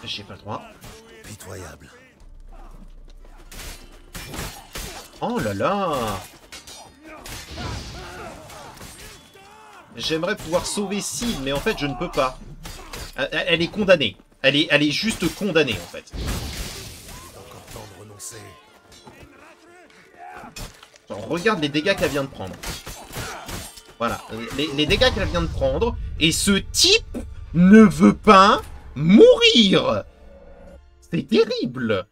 J'ai pas le droit. Pitoyable. Oh là là! J'aimerais pouvoir sauver Sid, mais en fait je ne peux pas. Elle est condamnée. Elle est juste condamnée en fait. Encore temps de renoncer. Alors, regarde les dégâts qu'elle vient de prendre. Voilà, les dégâts qu'elle vient de prendre. Et ce type ne veut pas mourir. C'est terrible.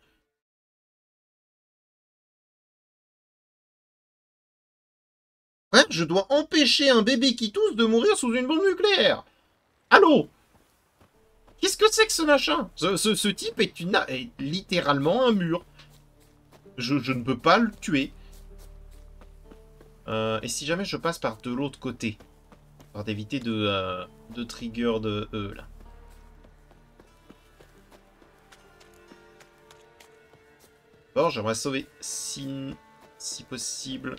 Hein, je dois empêcher un bébé qui tousse de mourir sous une bombe nucléaire. Allô? Qu'est-ce que c'est que ce machin? Ce type est littéralement un mur. Je ne peux pas le tuer. Et si jamais je passe par de l'autre côté? Pour d'éviter de trigger de eux, là. Bon, j'aimerais sauver si possible.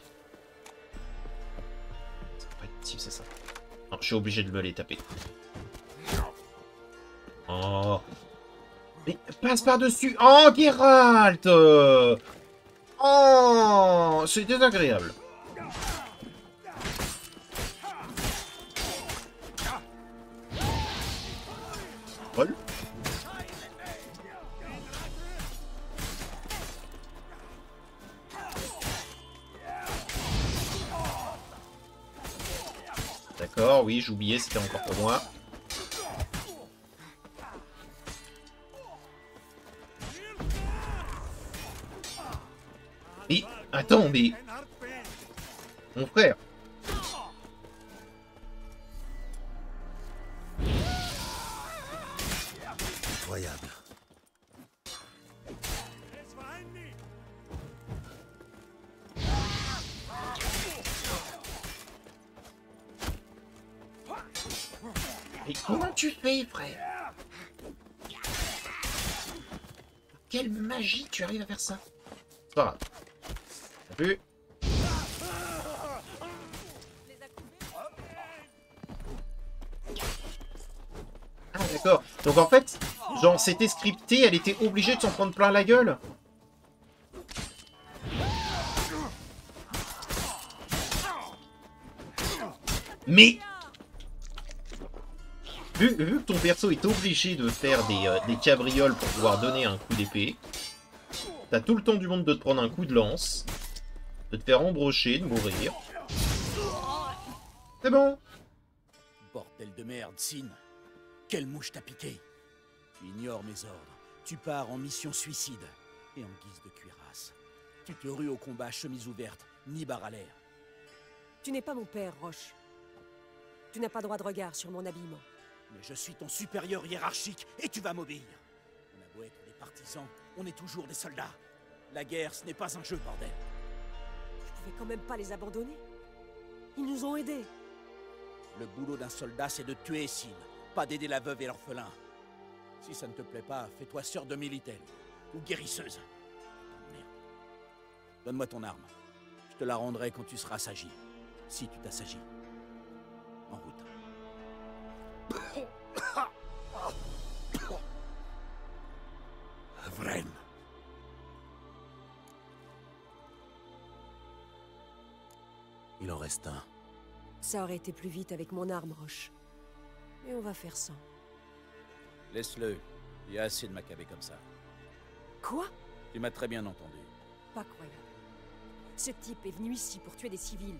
Si, c'est ça. Non, je suis obligé de me les taper. Oh. Mais passe par-dessus. Oh, Geralt. Oh, c'est désagréable. Vol. D'accord, oui, j'oubliais, c'était encore pour moi. Mais, attends, mais... Mon frère. Incroyable. Mais comment tu fais, frère? Quelle magie tu arrives à faire ça? C'est pas grave. T'as vu? Ah d'accord. Donc en fait, genre c'était scripté, elle était obligée de s'en prendre plein la gueule. Mais vu que ton perso est obligé de faire des cabrioles pour pouvoir donner un coup d'épée, t'as tout le temps du monde de te prendre un coup de lance, de te faire embrocher, de mourir. C'est bon. Bordel de merde, Sin. Quelle mouche t'a piqué? Tu ignores mes ordres. Tu pars en mission suicide. Et en guise de cuirasse. Tu te rues au combat chemise ouverte, ni barre à l'air. Tu n'es pas mon père, Roche. Tu n'as pas droit de regard sur mon habillement. Mais je suis ton supérieur hiérarchique et tu vas m'obéir. On a beau être des partisans, on est toujours des soldats. La guerre, ce n'est pas un jeu, bordel. Je pouvais quand même pas les abandonner. Ils nous ont aidés. Le boulot d'un soldat, c'est de tuer Sin, pas d'aider la veuve et l'orphelin. Si ça ne te plaît pas, fais-toi sœur de Militaine ou guérisseuse. Merde. Donne-moi ton arme. Je te la rendrai quand tu seras assagi. Si tu t'assagis. En route. Vren. Il en reste un. Ça aurait été plus vite avec mon arme, Roche. Mais on va faire sans. Laisse-le. Il y a assez de macabées comme ça. Quoi? Tu m'as très bien entendu. Pas croyable. Ce type est venu ici pour tuer des civils.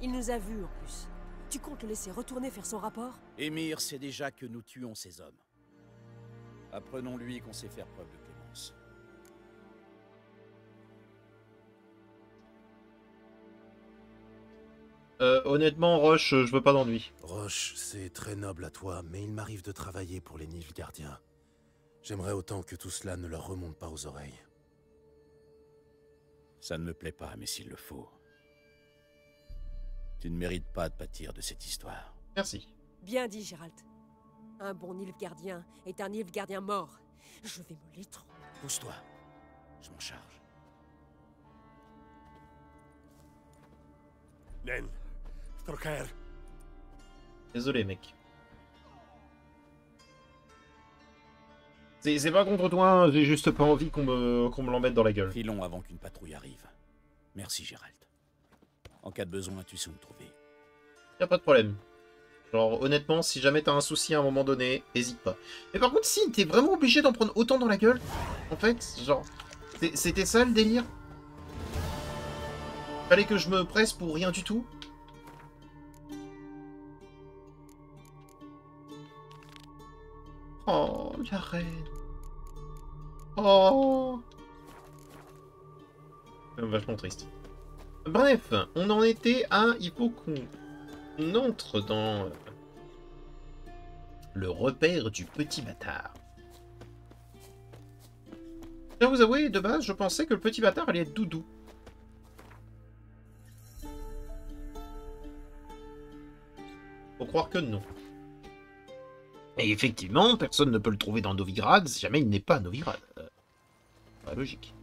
Il nous a vus en plus. Tu comptes le laisser retourner faire son rapport? Émir sait déjà que nous tuons ces hommes. Apprenons-lui qu'on sait faire preuve de clémence. Honnêtement, Roche, je veux pas d'ennui. Roche, c'est très noble à toi, mais il m'arrive de travailler pour les Nilfgaardiens. J'aimerais autant que tout cela ne leur remonte pas aux oreilles. Ça ne me plaît pas, mais s'il le faut. Tu ne mérites pas de pâtir de cette histoire. Merci. Bien dit, Gérald. Un bon Nilfgaardien est un Nilfgaardien mort. Je vais me l'étrangler. Pousse-toi. Je m'en charge. Nen. Stroker. Désolé, mec. C'est pas contre toi, j'ai juste pas envie qu'on me l'embête dans la gueule. Filons avant qu'une patrouille arrive. Merci, Gérald. En cas de besoin, tu sais où me trouver. Y'a pas de problème. Genre, honnêtement, si jamais t'as un souci à un moment donné, hésite pas. Mais par contre, si, t'es vraiment obligé d'en prendre autant dans la gueule. En fait, genre, c'était ça le délire. Fallait que je me presse pour rien du tout. Oh, la reine. Oh. Vachement triste. Bref, on en était à... Il faut qu'on entre dans le repère du petit bâtard. Je dois vous avouer, de base, je pensais que le petit bâtard allait être Doudou. Faut croire que non. Et effectivement, personne ne peut le trouver dans Novigrad si jamais il n'est pas à Novigrad. Pas logique.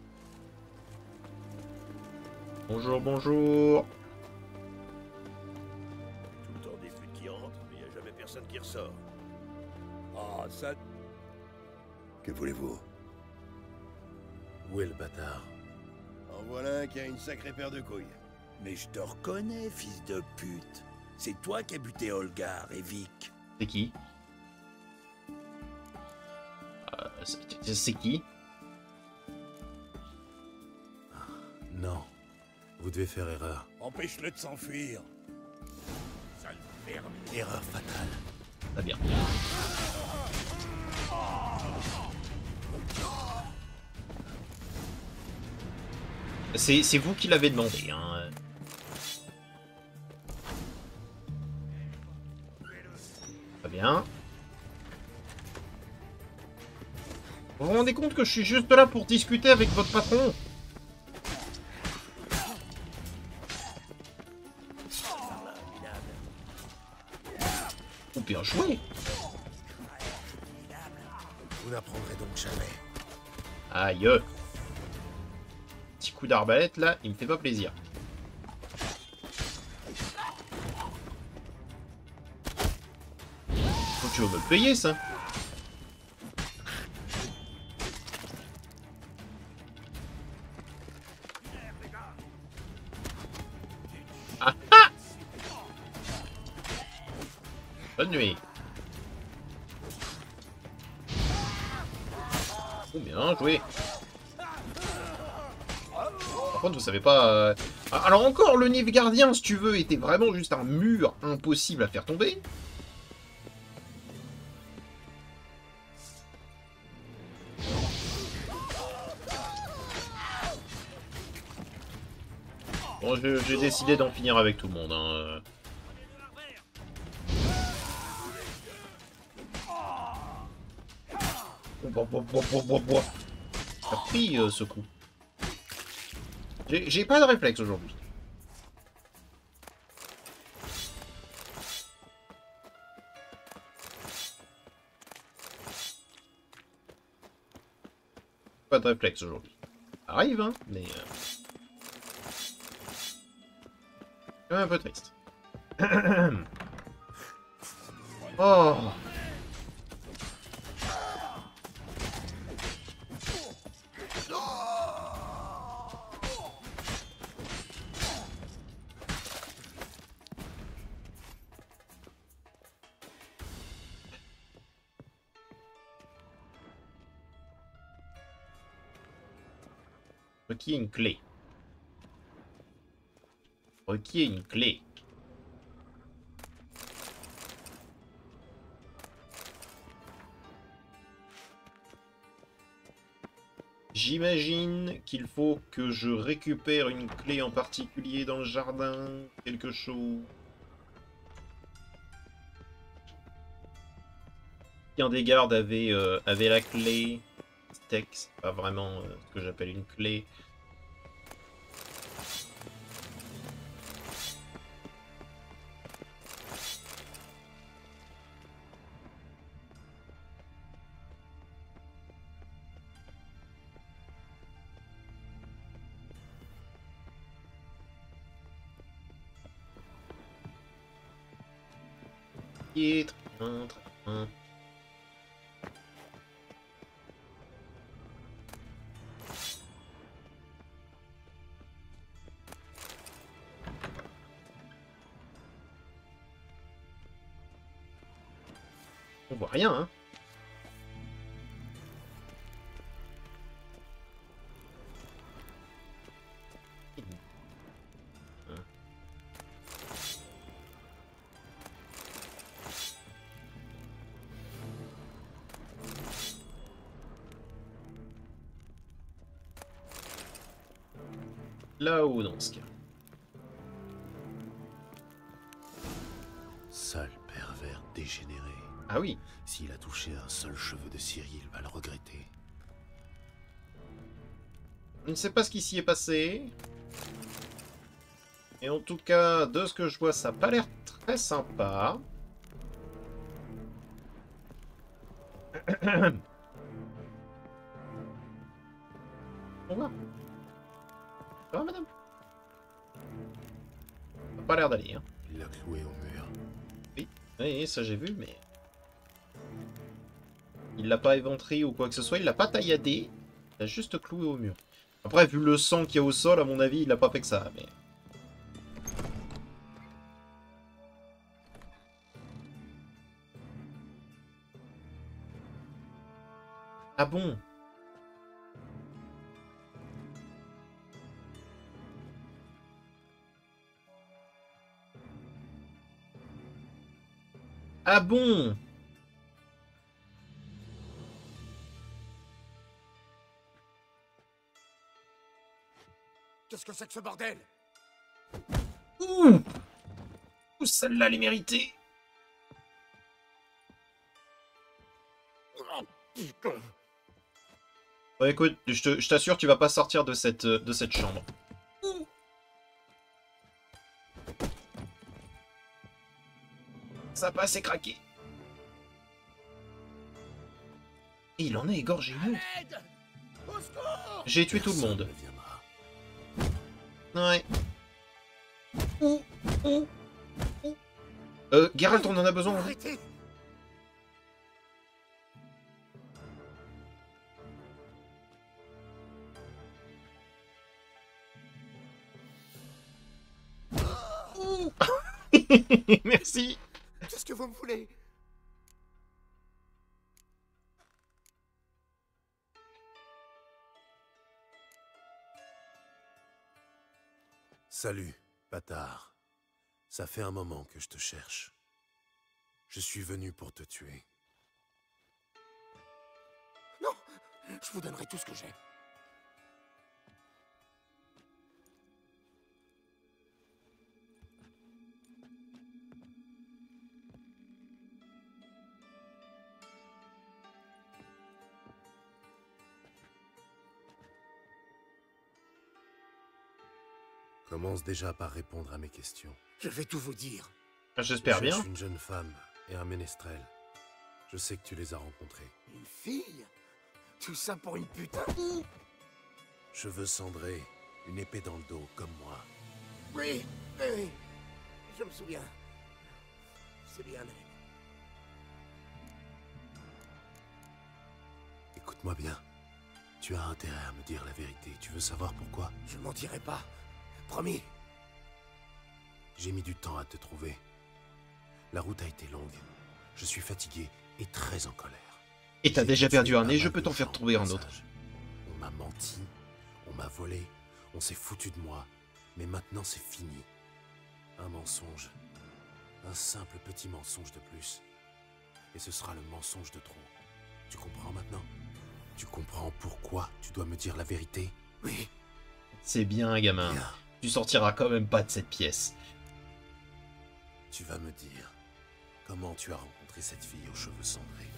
Bonjour, bonjour. personne qui ressort. Oh, ça... Que voulez-vous? Où est le bâtard? En voilà un qui a une sacrée paire de couilles. Mais je te reconnais, fils de pute. C'est toi qui as buté Olgar et Vic. C'est qui? C'est qui? Non. Vous devez faire erreur. Empêche-le de s'enfuir. Sale merde. Erreur fatale. Très bien. C'est vous qui l'avez demandé, hein. Très bien. Vous vous rendez compte que je suis juste là pour discuter avec votre patron? Oh, bien joué. Vous n'apprendrez donc jamais. Aïe. Petit coup d'arbalète là, il me fait pas plaisir. Faut que tu vas me le payer ça. Ah ah! Bonne nuit. Oh, bien joué. Par contre, vous savez pas... Alors encore, le Nilfgaardien, si tu veux, était vraiment juste un mur impossible à faire tomber. Bon, j'ai décidé d'en finir avec tout le monde. Hein. Ça a pris ce coup. J'ai pas de réflexe aujourd'hui. Pas de réflexe aujourd'hui. Ça arrive, hein, mais... quand même un peu triste. Oh. Requiert une clé. Requiert une clé. J'imagine qu'il faut que je récupère une clé en particulier dans le jardin, quelque chose. Un des gardes avait la clé. Steak, c'est pas vraiment ce que j'appelle une clé. Et on voit rien, hein. Là-haut dans ce cas. Sale pervers dégénéré. Ah oui. S'il a touché un seul cheveu de Ciri, il va le regretter. Je ne sais pas ce qui s'y est passé. Et en tout cas, de ce que je vois, ça n'a pas l'air très sympa. Au revoir. Ça va, madame? Ça n'a pas l'air d'aller, hein. Il l'a cloué au mur. Oui. Oui, ça j'ai vu, mais... Il l'a pas éventré ou quoi que ce soit, il l'a pas tailladé. Il a juste cloué au mur. Après, vu le sang qu'il y a au sol, à mon avis, il a pas fait que ça, mais... Ah bon? Ah bon? Qu'est-ce que c'est que ce bordel? Ouh! Ouh, celle-là, elle est méritée. Bon, écoute, je t'assure, tu vas pas sortir de cette chambre. Ouh. Ça passe et craqué. Et il en a égorgé une autre. J'ai tué tout le monde. Ouais. Ouh, ouh, ouh. Geralt, on en a besoin. Arrêtez. Ouh. Merci. Qu'est-ce que vous me voulez? Salut, bâtard. Ça fait un moment que je te cherche. Je suis venu pour te tuer. Non, je vous donnerai tout ce que j'ai. Commence déjà par répondre à mes questions. Je vais tout vous dire. J'espère bien. Je suis une jeune femme et un ménestrel. Je sais que tu les as rencontrés. Une fille? Tout ça pour une putain? Cheveux cendrés, une épée dans le dos, comme moi. Oui, oui, oui. Je me souviens. C'est bien elle. Écoute-moi bien. Tu as intérêt à me dire la vérité. Tu veux savoir pourquoi? Je mentirai pas. Promis. J'ai mis du temps à te trouver. La route a été longue. Je suis fatigué et très en colère. Et t'as déjà perdu un nez, je peux t'en faire trouver un autre. On m'a menti, on m'a volé, on s'est foutu de moi. Mais maintenant c'est fini. Un mensonge. Un simple petit mensonge de plus. Et ce sera le mensonge de trop. Tu comprends maintenant? Tu comprends pourquoi tu dois me dire la vérité? Oui. C'est bien, gamin. Bien. Tu sortiras quand même pas de cette pièce. Tu vas me dire comment tu as rencontré cette fille aux cheveux cendrés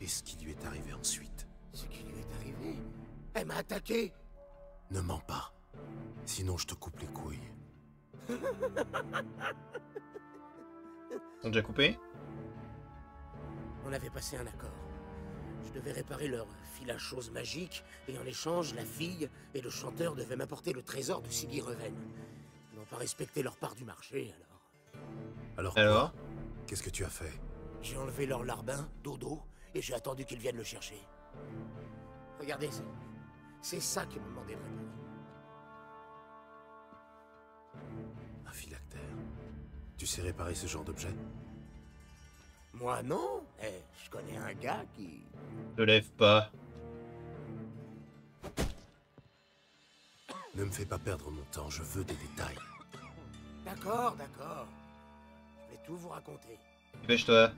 et ce qui lui est arrivé ensuite. Ce qui lui est arrivé? Elle m'a attaqué. Ne mens pas, sinon je te coupe les couilles. On déjà coupé? On avait passé un accord. Je devais réparer leur fil à choses magique, et en échange, la fille et le chanteur devaient m'apporter le trésor de Siggy Reven. Ils n'ont pas respecté leur part du marché, alors. Alors qu'est-ce que tu as fait? J'ai enlevé leur larbin, Dodo, et j'ai attendu qu'ils viennent le chercher. Regardez, c'est ça qui me demandait de réparer. Un phylactère. Tu sais réparer ce genre d'objet? Moi, non. Je connais un gars qui... Ne lève pas. Ne me fais pas perdre mon temps, je veux des détails. D'accord, d'accord. Je vais tout vous raconter. Dépêche-toi.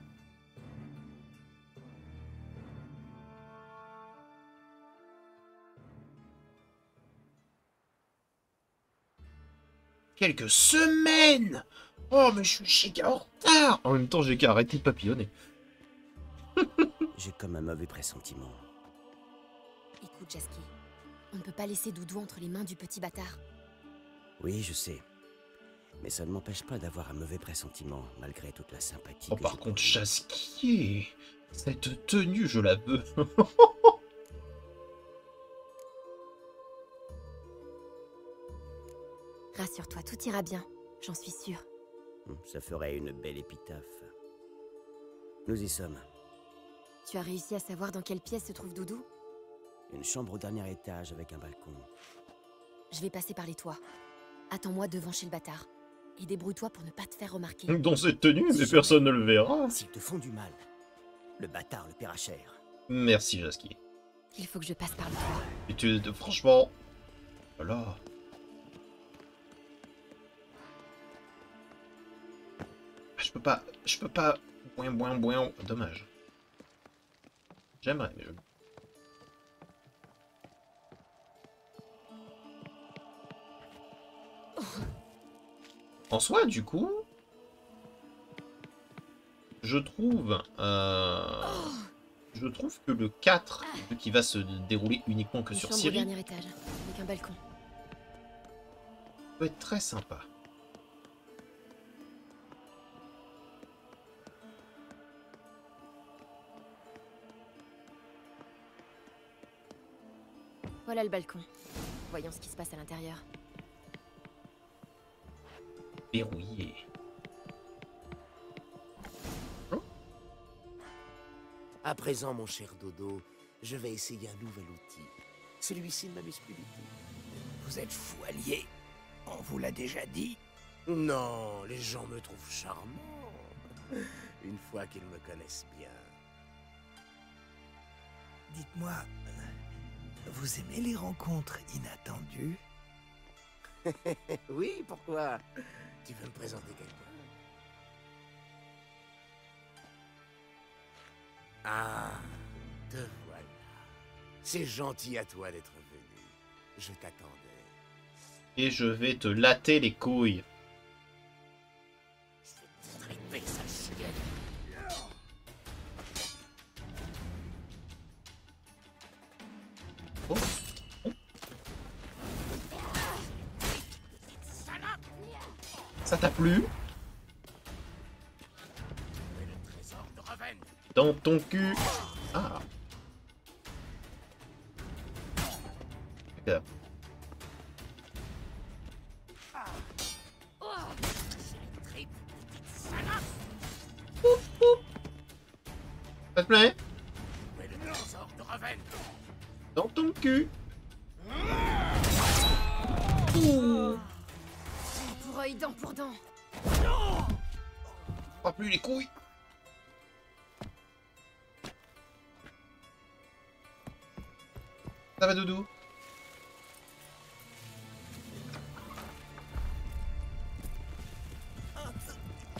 Quelques semaines! Oh, mais je suis giga en retard! En même temps, j'ai qu'à arrêter de papillonner. J'ai comme un mauvais pressentiment. Écoute, Jasky, on ne peut pas laisser Doudou entre les mains du petit bâtard. Oui, je sais. Mais ça ne m'empêche pas d'avoir un mauvais pressentiment, malgré toute la sympathie. Oh, par contre, Jasky, cette tenue, je la veux. Rassure-toi, tout ira bien, j'en suis sûre. Ça ferait une belle épitaphe. Nous y sommes. Tu as réussi à savoir dans quelle pièce se trouve Doudou? Une chambre au dernier étage avec un balcon. Je vais passer par les toits. Attends-moi devant chez le bâtard. Et débrouille-toi pour ne pas te faire remarquer. Dans cette tenue, mais personne ne le verra. S'ils te font du mal, le bâtard le paiera cher. Merci, Jasky. Il faut que je passe par le toit. Et franchement... Voilà. Je peux pas... Boing. Dommage. J'aimerais, mais... En soi, du coup... Je trouve que le 4, qui va se dérouler uniquement que sur Chambre au Ciri, dernier étage, avec un balcon. peut être très sympa. Voilà le balcon. Voyons ce qui se passe à l'intérieur. Verrouillé. À présent, mon cher Dodo, je vais essayer un nouvel outil. Celui-ci ne m'amuse plus du tout. Vous êtes fou allié. On vous l'a déjà dit. Non, les gens me trouvent charmant. Une fois qu'ils me connaissent bien. Dites-moi, vous aimez les rencontres inattendues? Oui, pourquoi? Tu veux me présenter quelqu'un? Ah, te voilà. C'est gentil à toi d'être venu. Je t'attendais. Et je vais te latter les couilles. Stripper, sale chienne. Oh. Ça t'a plu? Dans ton cul. Ah. D'accord. Ça te plaît? Dans ton cul. Ouh. Pour œil, dent pour dent. Pas plus les couilles. Ça va, Doudou?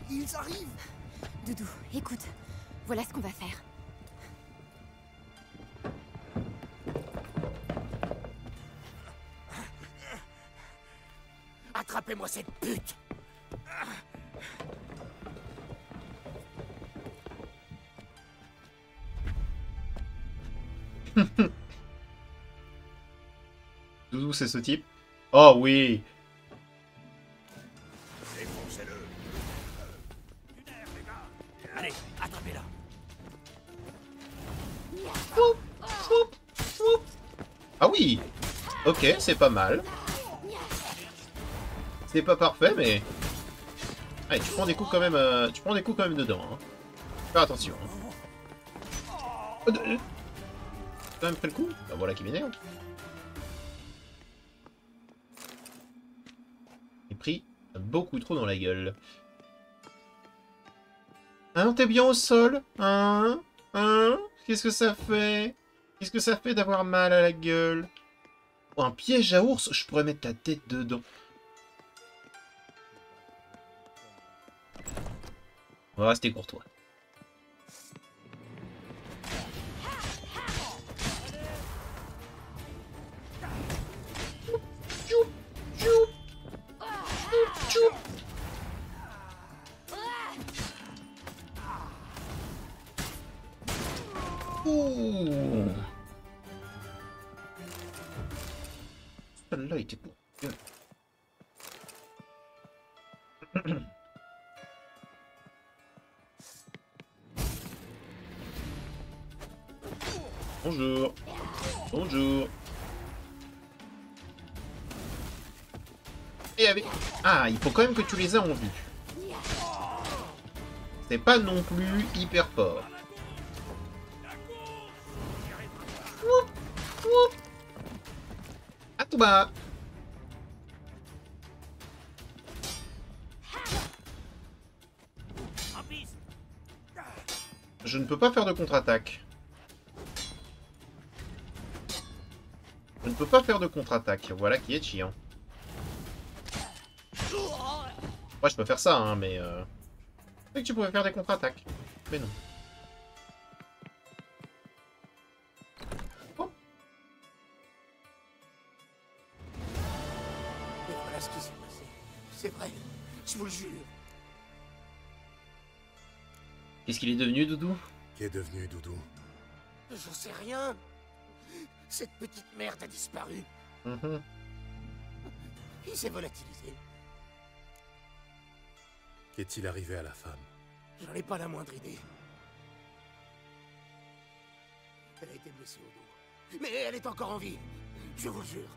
Ils arrivent. Doudou, écoute. Voilà ce qu'on va faire. Attrapez-moi cette pute! Doudou, c'est ce type? Oh oui! Défoncez-le! Allez, attrapez-la! Ah oui! Ok, c'est pas mal. C'est pas parfait, mais... Allez, tu prends des coups quand même, dedans. Hein. Faire attention. Hein. T'as quand même pris le coup? Ben voilà qui m'énerve. J'ai pris beaucoup trop dans la gueule. Hein, t'es bien au sol? Hein? Hein? Qu'est-ce que ça fait? Qu'est-ce que ça fait d'avoir mal à la gueule? Oh, un piège à ours, je pourrais mettre ta tête dedans. On va rester courtois. Ouh. Celle-là était pour... Bonjour. Bonjour. Et avec... Ah, il faut quand même que tu les aies en vue. C'est pas non plus hyper fort. Oup, oup. À tout bas. Je ne peux pas faire de contre-attaque. Je ne peux pas faire de contre-attaque. Voilà qui est chiant. Moi, je peux faire ça, hein, mais... Je sais que tu pouvais faire des contre-attaques. Mais non. Oh. Et voilà ce qui s'est passé. C'est vrai, je vous le jure. Qu'est-ce qu'il est devenu, Doudou? Qu'est devenu, Doudou? J'en sais rien. Cette petite merde a disparu. Il s'est volatilisé. Qu'est-il arrivé à la femme? J'en ai pas la moindre idée. Elle a été blessée au dos. Mais elle est encore en vie. Je vous le jure.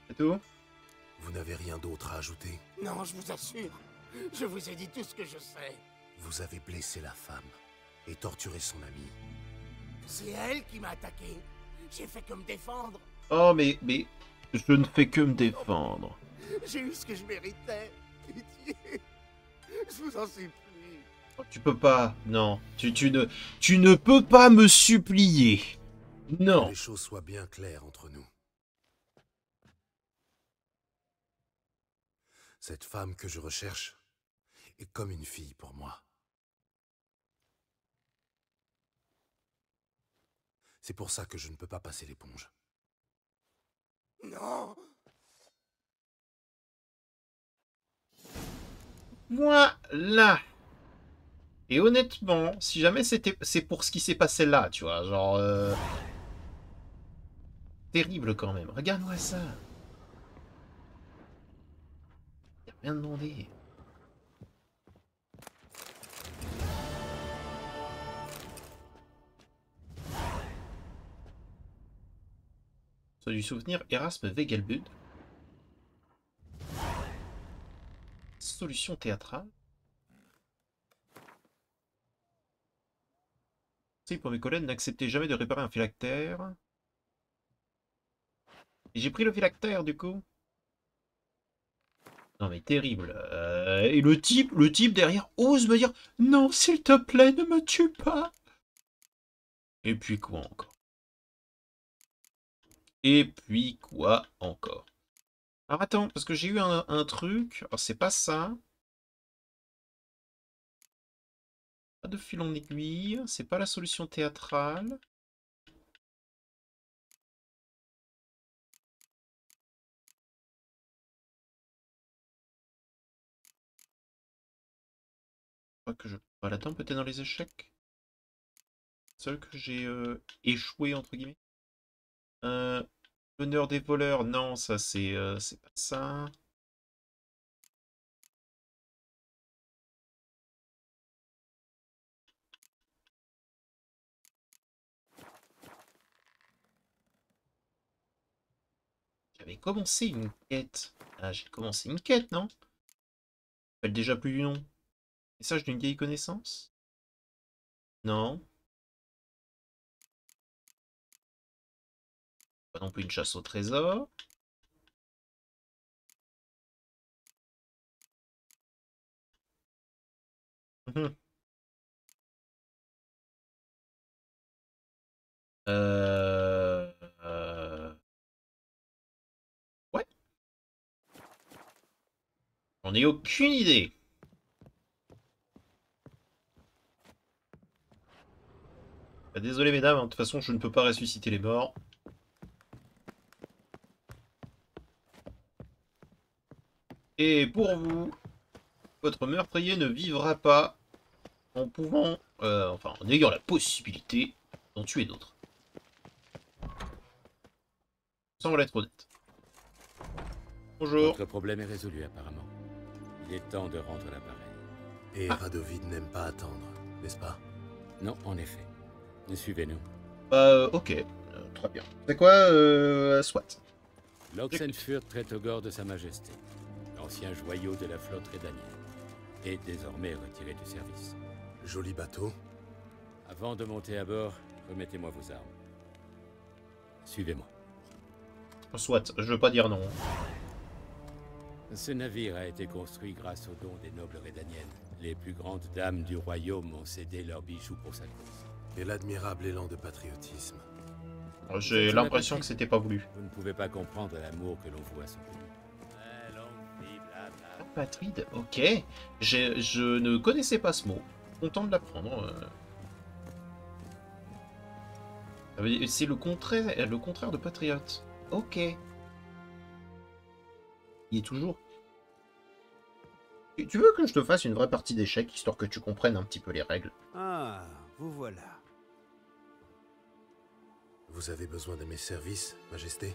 C'est tout? Vous n'avez rien d'autre à ajouter? Non, je vous assure. Je vous ai dit tout ce que je sais. Vous avez blessé la femme et torturé son ami. C'est elle qui m'a attaqué. J'ai fait que me défendre. Oh, mais... Je ne fais que me défendre. J'ai eu ce que je méritais. Pitié. Je vous en supplie. Oh, tu peux pas. Non. Tu ne peux pas me supplier. Non. Que les choses soient bien claires entre nous. Cette femme que je recherche est comme une fille pour moi. C'est pour ça que je ne peux pas passer l'éponge. Non. Voilà. Et honnêtement, si jamais c'est pour ce qui s'est passé là, tu vois, genre... Terrible quand même. Regarde-moi ça. Y'a rien demandé. Soit du souvenir Erasme Wegelbud. Solution théâtrale. Si pour mes collègues, n'acceptez jamais de réparer un phylactère. Et j'ai pris le phylactère du coup. Non mais terrible. Et le type derrière ose me dire non s'il te plaît ne me tue pas. Et puis quoi encore? Et puis quoi encore? Alors attends, parce que j'ai eu un truc. Alors c'est pas ça. Pas de fil en aiguille. C'est pas la solution théâtrale. Je crois que je peux pas là-dedans, peut-être dans les échecs. Seul que j'ai échoué entre guillemets. L'honneur des voleurs, non, ça c'est pas ça. J'avais commencé une quête. Ah, j'ai commencé une quête, non? Je rappelle déjà plus du nom. Message d'une vieille connaissance? Non. Pas non plus une chasse au trésor. Ouais. J'en ai aucune idée. Désolé mesdames, de toute façon je ne peux pas ressusciter les morts. Et pour vous, votre meurtrier ne vivra pas en pouvant, enfin en ayant la possibilité d'en tuer d'autres. Sans l'être honnête. Bonjour. Votre problème est résolu apparemment. Il est temps de rendre l'appareil. Et Radovid n'aime pas attendre, n'est-ce pas? Non, en effet. Suivez-nous. Ok. Très bien. C'est quoi, soit. L'Oxenfurt traite au gore de Sa Majesté, l'ancien joyau de la flotte rédanienne. est désormais retiré du service. Joli bateau. Avant de monter à bord, remettez-moi vos armes. Suivez-moi. Soit, je veux pas dire non. Ce navire a été construit grâce aux dons des nobles rédaniennes. Les plus grandes dames du royaume ont cédé leurs bijoux pour sa cause. Et l'admirable élan de patriotisme. J'ai l'impression que c'était pas voulu. Vous ne pouvez pas comprendre l'amour que l'on voit à son pays. Apatride, ok. Je ne connaissais pas ce mot. Content de l'apprendre. C'est le contraire de patriote. Ok. Il est toujours... Tu veux que je te fasse une vraie partie d'échecs, histoire que tu comprennes un petit peu les règles? Ah, vous voilà. Vous avez besoin de mes services, Majesté?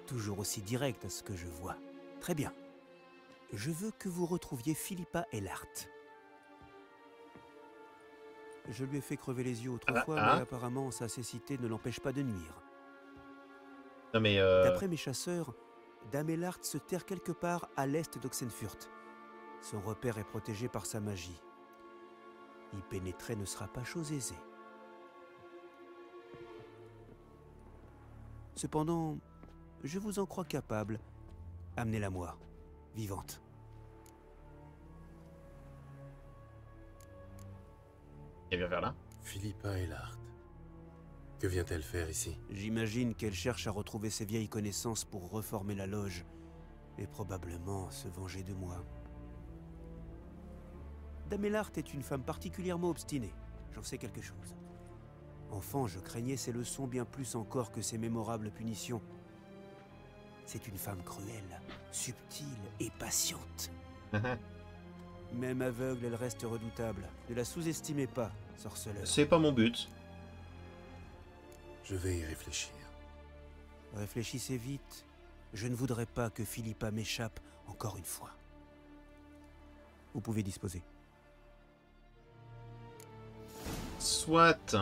Toujours aussi direct à ce que je vois. Très bien. Je veux que vous retrouviez Philippa Eilhart. Je lui ai fait crever les yeux autrefois, mais apparemment sa cécité ne l'empêche pas de nuire. Non mais D'après mes chasseurs, Dame Eilhart se terre quelque part à l'est d'Oxenfurt. Son repère est protégé par sa magie. Y pénétrer ne sera pas chose aisée. Cependant, je vous en crois capable. Amenez-la moi, vivante. Et bien vers là. Philippa Eilhart. Que vient-elle faire ici? J'imagine qu'elle cherche à retrouver ses vieilles connaissances pour reformer la loge, et probablement se venger de moi. Dame Eilhart est une femme particulièrement obstinée, j'en sais quelque chose. Enfant, je craignais ses leçons bien plus encore que ses mémorables punitions. C'est une femme cruelle, subtile et patiente. Même aveugle, elle reste redoutable. Ne la sous-estimez pas, sorceleur. C'est pas mon but. Je vais y réfléchir. Réfléchissez vite. Je ne voudrais pas que Philippa m'échappe encore une fois. Vous pouvez disposer. Soit.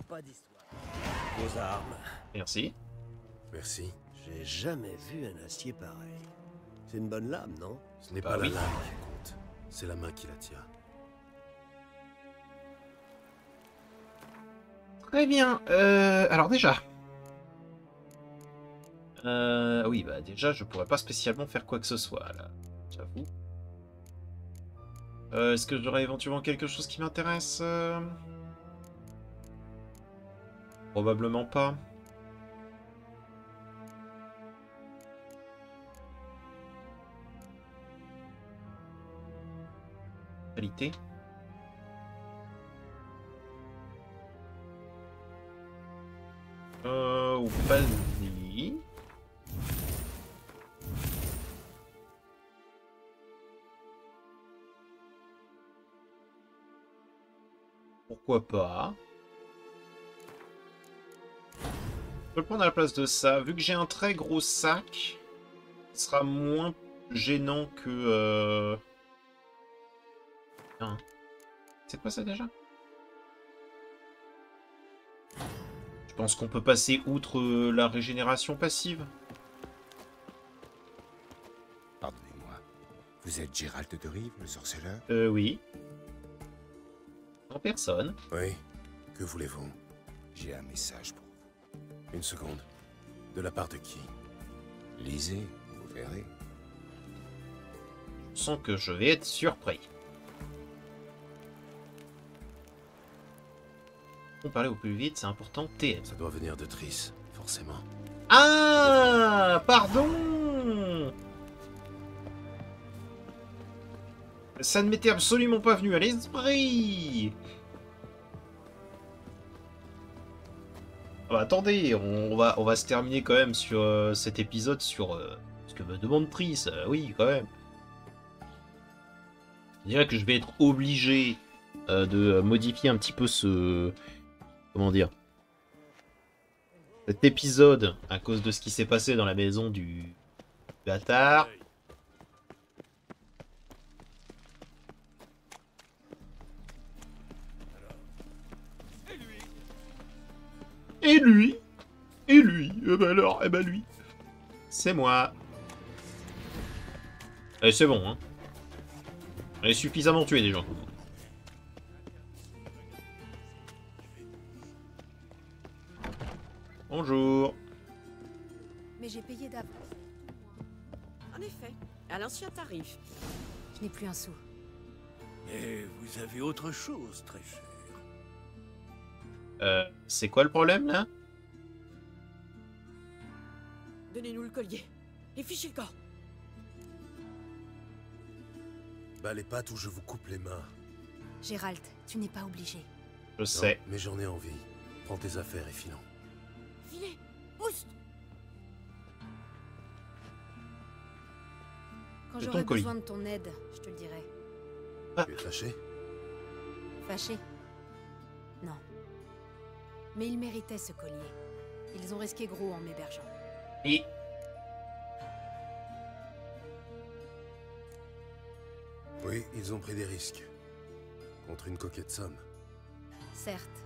Pas d'histoire. Vos armes. Merci. Merci. J'ai jamais vu un acier pareil. C'est une bonne lame, non? Ce n'est pas la lame qui compte, c'est la main qui la tient. Très bien. Alors déjà. Oui, bah déjà, je pourrais pas spécialement faire quoi que ce soit, là. J'avoue. Est-ce que j'aurais éventuellement quelque chose qui m'intéresse? Probablement pas. Qualité. Vas-y. Pourquoi pas? Je peux le prendre à la place de ça. Vu que j'ai un très gros sac, ce sera moins gênant que... Hein. C'est quoi ça déjà? Je pense qu'on peut passer outre la régénération passive. Pardonnez-moi. Vous êtes Gérald de Rive, le sorceleur? Oui. En personne. Oui. Que voulez-vous? J'ai un message pour vous. Une seconde. De la part de qui? Lisez, vous verrez. Je sens que je vais être surpris. Pour parler au plus vite, c'est important. TM. Ça doit venir de Triss, forcément. Ah, pardon. Ça ne m'était absolument pas venu à l'esprit. Ah bah, attendez, on va se terminer quand même sur cet épisode sur ce que me demande Triss. Oui, quand même. Je dirais que je vais être obligé de modifier un petit peu ce... Comment dire? Cet épisode, à cause de ce qui s'est passé dans la maison du bâtard. Et lui. Et lui. Eh ben alors, eh ben lui. C'est moi. Et c'est bon, hein. Elle est suffisamment tuée déjà. Bonjour. Mais j'ai payé d'avance. En effet, à l'ancien tarif. Je n'ai plus un sou. Mais vous avez autre chose, très cher. C'est quoi le problème, là? Donnez-nous le collier. Et fichez le corps. Bats les pattes ou je vous coupe les mains. Gérald, tu n'es pas obligé. Je sais. Non, mais j'en ai envie. Prends tes affaires et filons. Filez. Pousse. Quand Et j'aurai ton colis. besoin de ton aide, je te le dirai. Tu es fâché? Fâché? Non. Mais ils méritaient ce collier. Ils ont risqué gros en m'hébergeant. Et... Oui, ils ont pris des risques. Contre une coquette somme. Certes.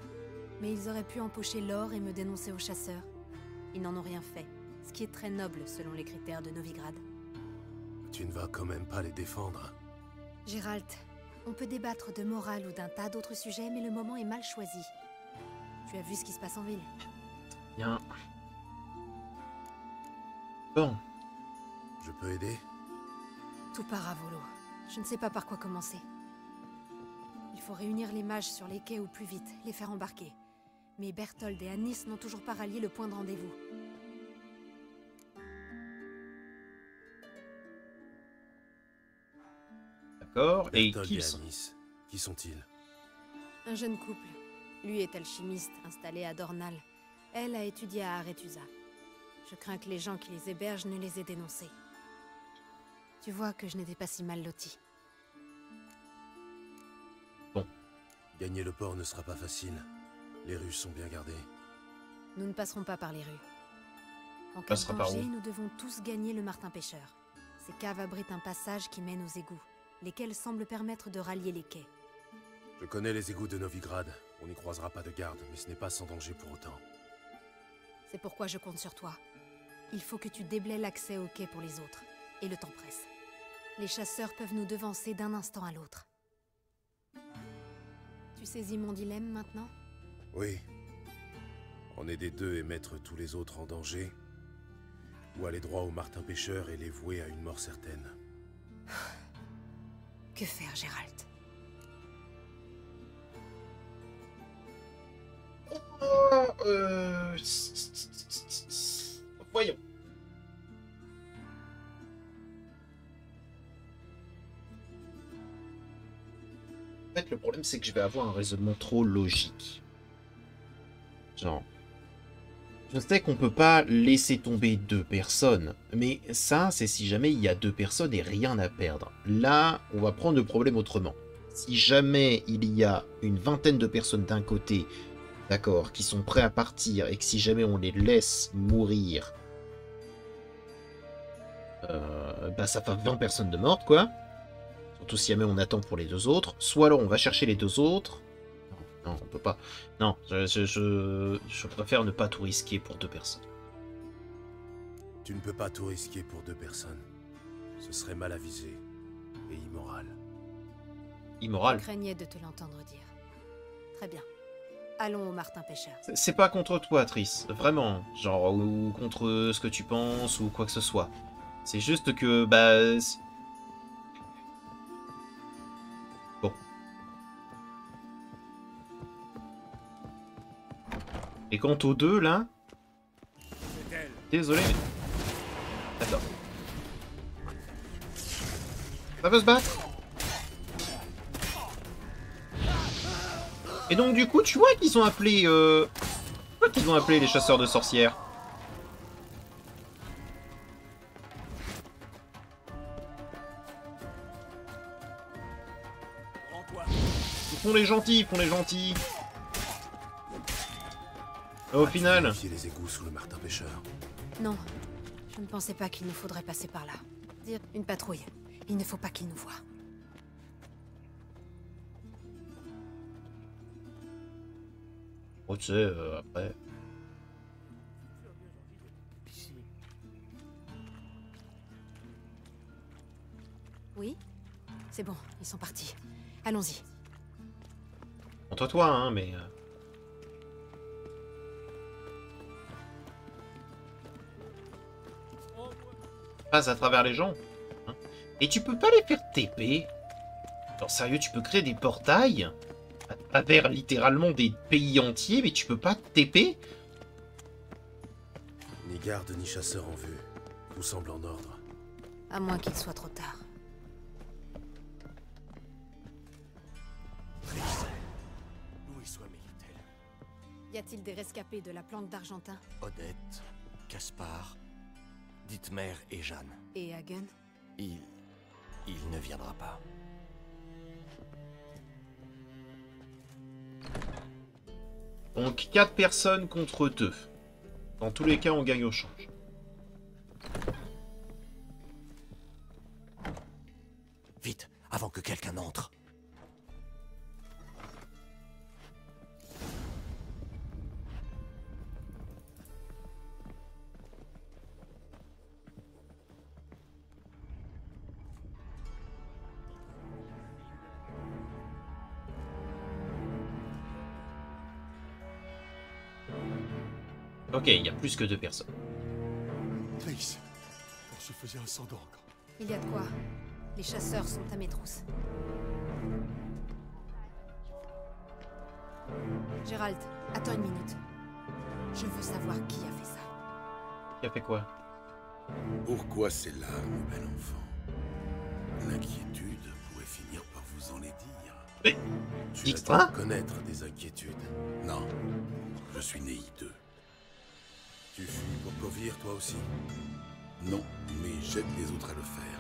Mais ils auraient pu empocher l'or et me dénoncer aux chasseurs. Ils n'en ont rien fait. Ce qui est très noble selon les critères de Novigrad. Tu ne vas quand même pas les défendre. Gérald, on peut débattre de morale ou d'un tas d'autres sujets, mais le moment est mal choisi. Tu as vu ce qui se passe en ville? Bien. Bon. Je peux aider? Tout part à volo. Je ne sais pas par quoi commencer. Il faut réunir les mages sur les quais au plus vite, les faire embarquer. Mais Berthold et Anis n'ont toujours pas rallié le point de rendez-vous. D'accord. Et Berthold qui et sont... Anis, qui sont-ils? Un jeune couple. Lui est alchimiste, installé à Dornal. Elle a étudié à Aretusa. Je crains que les gens qui les hébergent ne les aient dénoncés. Tu vois que je n'étais pas si mal lotie. Bon. Gagner le port ne sera pas facile. Les rues sont bien gardées. Nous ne passerons pas par les rues. En cas de Passera par danger, où? nous devons tous gagner le Martin Pêcheur. Ces caves abritent un passage qui mène aux égouts, lesquels semblent permettre de rallier les quais. Je connais les égouts de Novigrad. On n'y croisera pas de garde, mais ce n'est pas sans danger pour autant. C'est pourquoi je compte sur toi. Il faut que tu déblaies l'accès au quai pour les autres. Et le temps presse. Les chasseurs peuvent nous devancer d'un instant à l'autre. Tu saisis mon dilemme maintenant? Oui. En aider deux et mettre tous les autres en danger, ou aller droit au Martin Pêcheur et les vouer à une mort certaine. Que faire, Gérald? Voyons. En fait, le problème, c'est que je vais avoir un raisonnement trop logique. Genre... Je sais qu'on peut pas laisser tomber deux personnes, mais ça, c'est si jamais il y a deux personnes et rien à perdre. Là, on va prendre le problème autrement. Si jamais il y a une vingtaine de personnes d'un côté, d'accord, qui sont prêts à partir, et que si jamais on les laisse mourir, bah ça fait 20 personnes de mortes, quoi. Surtout si jamais on attend pour les deux autres. Soit alors on va chercher les deux autres. Non, on peut pas. Non, je préfère ne pas tout risquer pour deux personnes. Tu ne peux pas tout risquer pour deux personnes. Ce serait mal avisé et immoral. Immoral? Je craignais de te l'entendre dire. Très bien. Allons au Martin Pêcheur. C'est pas contre toi, Triss. Vraiment. Genre, ou contre ce que tu penses, ou quoi que ce soit. C'est juste que, bah... Bon. Et quant aux deux, là... Désolé, mais... D'accord. Ça veut se battre? Et donc, du coup, tu vois qu'ils ont appelé... Pourquoi qu'ils ont appelé les chasseurs de sorcières? Ils font les gentils, ils font les gentils. Au final... Vérifier les égouts sous le Martin Pêcheur. Non, je ne pensais pas qu'il nous faudrait passer par là. Dire une patrouille. Il ne faut pas qu'ils nous voient. Oh, tu sais, après... C'est bon, ils sont partis. Allons-y. Entre toi, hein, mais... Passe à travers les gens. Hein. Et tu peux pas les faire TP. Alors sérieux, tu peux créer des portails à travers littéralement des pays entiers, mais tu peux pas TP? Ni garde ni chasseur en vue. Tout semble en ordre. À moins qu'il soit trop tard. Où y soit Mélitel? Y a-t-il des rescapés de la planque d'Argentin? Odette, Caspar, Dithmer et Jeanne. Et Hagen? Il ne viendra pas. Donc 4 personnes contre 2. Dans tous les cas, on gagne au change. Vite, avant que quelqu'un n'entre. Ok, il y a plus que 2 personnes. Triss, on se faisait un sang d'encre. Il y a de quoi. Les chasseurs sont à mes trousses. Gérald, attends une minute. Je veux savoir qui a fait ça. Qui a fait quoi? Pourquoi ces larmes, bel enfant? L'inquiétude pourrait finir par vous en les dire. Mais... Tu as dû connaître des inquiétudes. Non, je suis né hideux. Tu fuis pour Kovir, toi aussi? Non, mais j'aide les autres à le faire.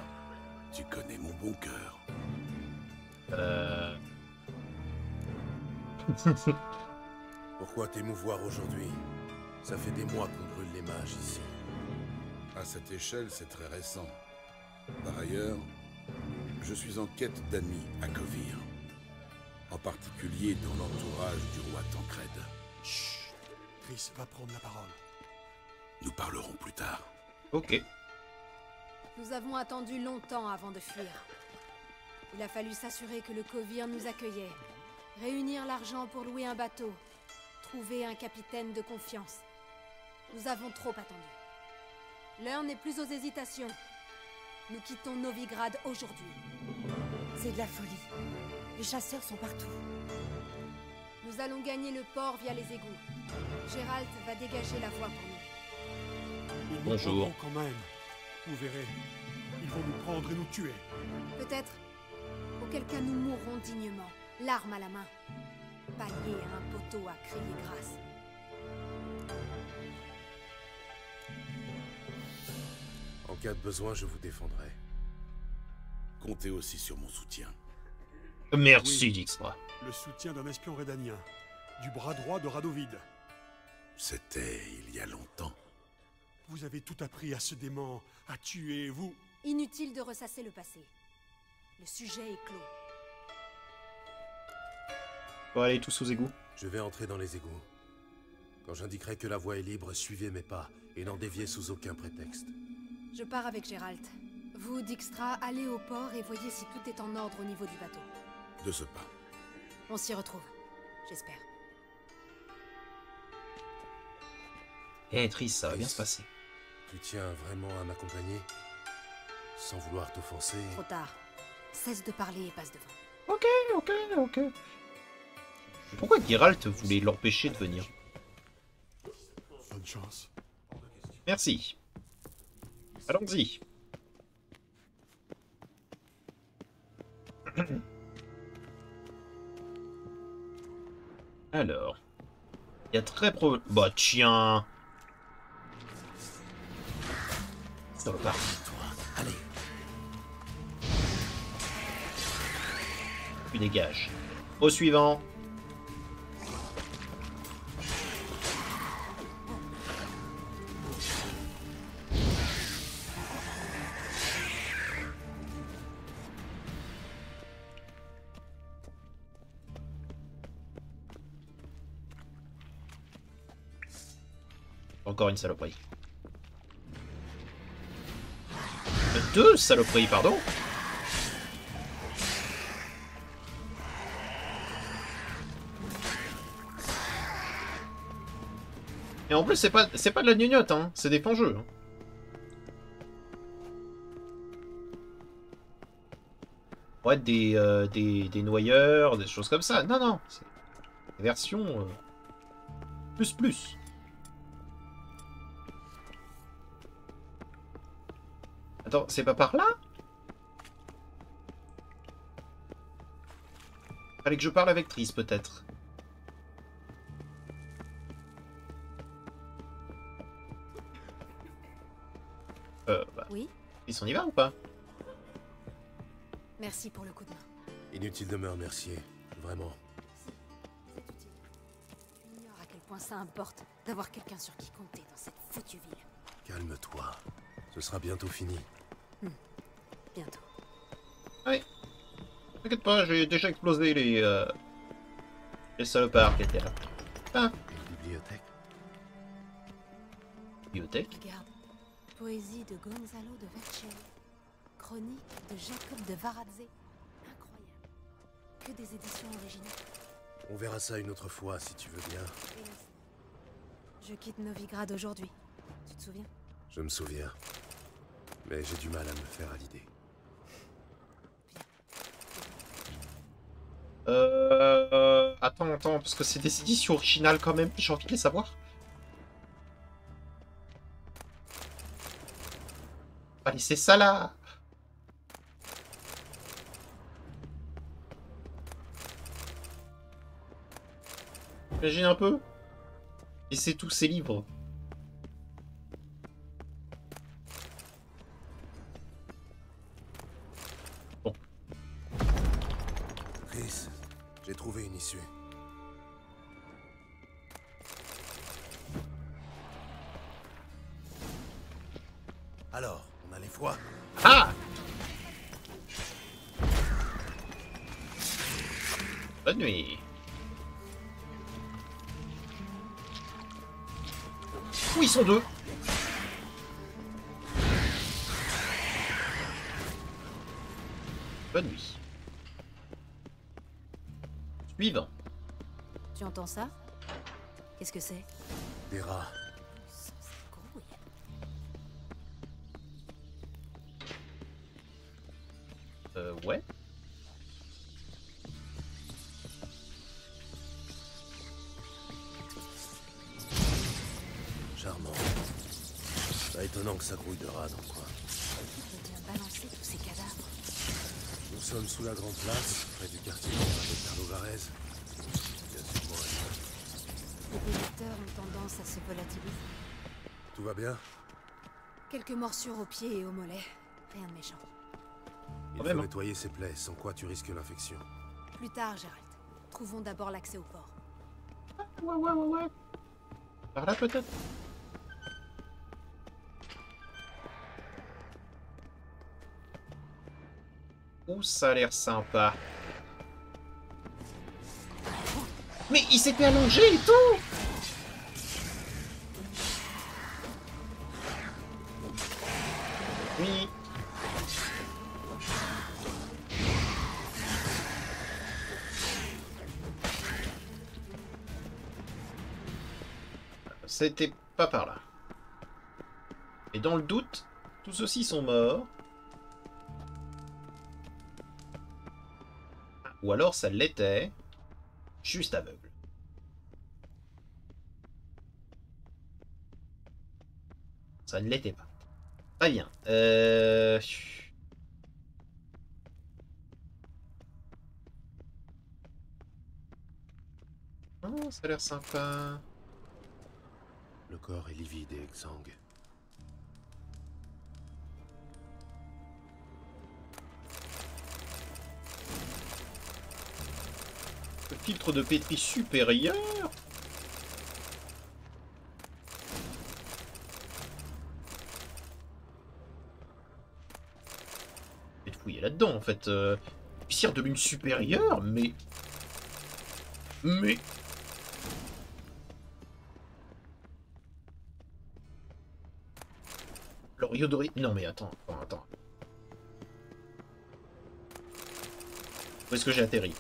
Tu connais mon bon cœur. Pourquoi t'émouvoir aujourd'hui? Ça fait des mois qu'on brûle les mages ici. À cette échelle, c'est très récent. Par ailleurs, je suis en quête d'amis à Kovir. En particulier dans l'entourage du roi Tancred. Chut! Triss va prendre la parole. Nous parlerons plus tard. Ok. Nous avons attendu longtemps avant de fuir. Il a fallu s'assurer que le Kovir nous accueillait, réunir l'argent pour louer un bateau, trouver un capitaine de confiance. Nous avons trop attendu. L'heure n'est plus aux hésitations. Nous quittons Novigrad aujourd'hui. C'est de la folie. Les chasseurs sont partout. Nous allons gagner le port via les égouts. Gérald va dégager la voie pour nous. Ils nous Bonjour. prendront quand même. Vous verrez. Ils vont nous prendre et nous tuer. Peut-être. Auquel cas nous mourrons dignement, l'arme à la main. Pas liés à un poteau à crier grâce. En cas de besoin, je vous défendrai. Comptez aussi sur mon soutien. Merci, Oui. Dijkstra. Le soutien d'un espion rédanien. Du bras droit de Radovid. C'était il y a longtemps. Vous avez tout appris à ce dément, à tuer, vous... Inutile de ressasser le passé. Le sujet est clos. Bon, allez, tous aux égouts. Je vais entrer dans les égouts. Quand j'indiquerai que la voie est libre, suivez mes pas et n'en déviez sous aucun prétexte. Je pars avec Gérald. Vous, Dijkstra, allez au port et voyez si tout est en ordre au niveau du bateau. De ce pas. On s'y retrouve. J'espère. Eh, Triss, ça va bien se passer. Tu tiens vraiment à m'accompagner? Sans vouloir t'offenser... Trop tard. Cesse de parler et passe devant. Ok. Pourquoi Geralt voulait l'empêcher de venir? Bonne chance. Merci. Allons-y. Alors. Il y a très probablement... Bah tiens. Ça va pas. Allez. Tu dégages. Au suivant. Encore une saloperie. Deux saloperies, pardon. Et en plus, c'est pas de la gnognotte, hein. C'est des fins-jeux. Hein. Ouais, des noyeurs, des choses comme ça. Non, non. C'est des versions plus. Attends, c'est pas par là? Fallait que je parle avec Triss, peut-être. Bah. Oui? Triss, on y va ou pas? Merci pour le coup de main. Inutile de me remercier, vraiment. C'est utile. J'ignore à quel point ça importe d'avoir quelqu'un sur qui compter dans cette foutue ville. Calme-toi. Ce sera bientôt fini. Bientôt. Oui. T'inquiète pas, j'ai déjà explosé les salopards qui étaient là. Ah. Bibliothèque. Bibliothèque? Regarde. Poésie de Gonzalo de Vercelli. Chronique de Jacob de Varadze. Incroyable. Que des éditions originales. On verra ça une autre fois, si tu veux bien. Je quitte Novigrad aujourd'hui. Tu te souviens? Je me souviens. Mais j'ai du mal à me faire à l'idée. Attends, parce que c'est des éditions originales quand même, j'ai envie de les savoir. Allez, c'est ça là! Imagine un peu. Et c'est tous ces livres. Bon. Triss, j'ai trouvé une issue. Alors, on a les foies. Ah! Bonne nuit. Où ils sont deux? Bonne nuit. Suivant. Tu entends ça? Qu'est-ce que c'est? Des rats. Ouais. Charmant. Pas étonnant que ça grouille de rats dans le coin. Qui peut bien balancer tous ces cadavres? Nous sommes sous la grande place, près du quartier de Carlo Varese. Bien sûr, moi. Les détecteurs ont tendance à se volatiliser. Tout va bien? Quelques morsures aux pieds et aux mollets. Rien de méchant. Il faut nettoyer ces plaies, sans quoi tu risques l'infection. Plus tard, Gérald. Trouvons d'abord l'accès au port. Ouais. Par là peut-être? Ouh, ça a l'air sympa. Mais il s'était allongé et tout! Oui. C'était pas par là. Et dans le doute, tous ceux-ci sont morts. Ou alors ça l'était. Juste aveugle. Ça ne l'était pas. Très bien. Oh, ça a l'air sympa. Le corps est livide et exsangue. Le filtre de pétri supérieur. Je vais te fouiller là-dedans en fait. Cire de lune supérieure, mais. L'Oriodori. Non mais attends. Où est-ce que j'ai atterri?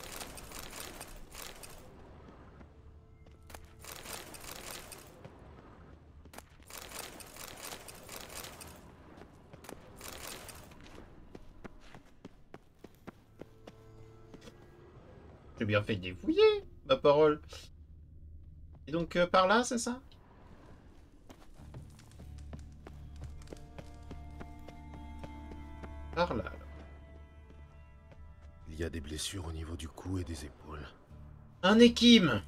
J'ai bien fait de les fouiller, ma parole. Et donc, par là, c'est ça? Par là, alors. Il y a des blessures au niveau du cou et des épaules. Un équime!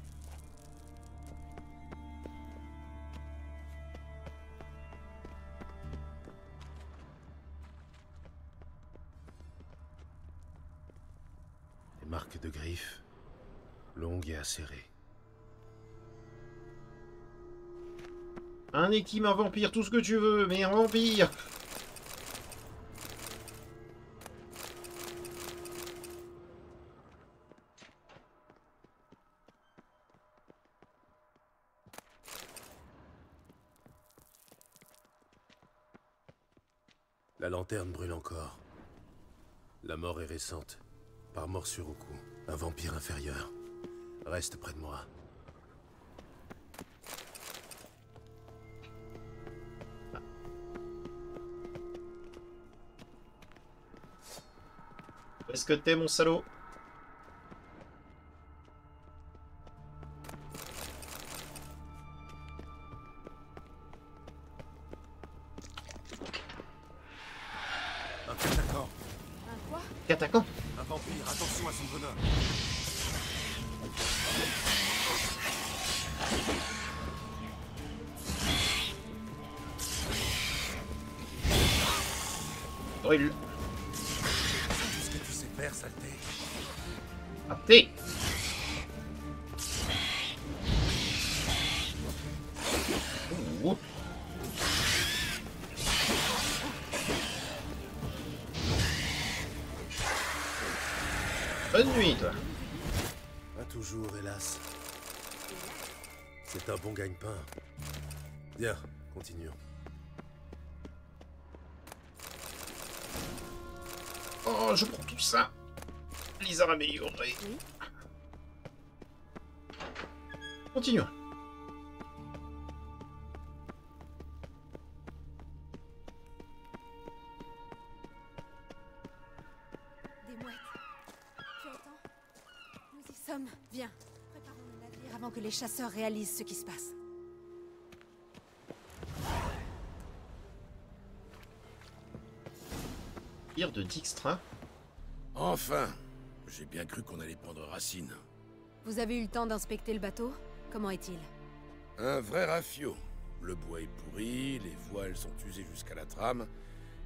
Des marques de griffes, longues et acérées. Un équime, un vampire, tout ce que tu veux, mais un vampire! La lanterne brûle encore. La mort est récente. Par morsure au cou. Un vampire inférieur. Reste près de moi. Où est-ce que t'es, mon salaud? Un catacan. Un quoi? Catacan? Un vampire, attention à son venin. Brûle. Qu'est-ce que tu sais faire, saleté? Raté. Ouh. Bonne nuit, toi. Pas toujours, hélas. C'est un bon gagne-pain. Bien, continuons. Oh, je prends tout ça. Les arts améliorés. Oui. Continuons. Des mouettes. Tu entends? Nous y sommes. Viens. Préparons le navire avant que les chasseurs réalisent ce qui se passe. Lire de Dijkstra. Enfin! J'ai bien cru qu'on allait prendre Racine. Vous avez eu le temps d'inspecter le bateau? Comment est-il? Un vrai rafio. Le bois est pourri, les voiles sont usées jusqu'à la trame,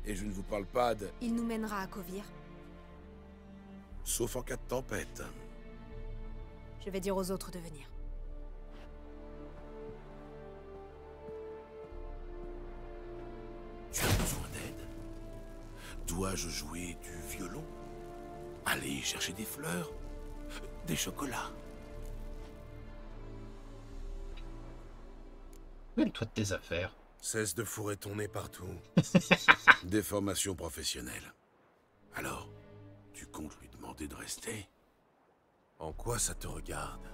et je ne vous parle pas de... Il nous mènera à Kovir. Sauf en cas de tempête. Je vais dire aux autres de venir. Tu as besoin d'aide? Dois-je jouer du violon? Aller chercher des fleurs? Des chocolats? Mêle-toi de tes affaires. Cesse de fourrer ton nez partout. Des formations professionnelles. Alors, tu comptes lui demander de rester? En quoi ça te regarde?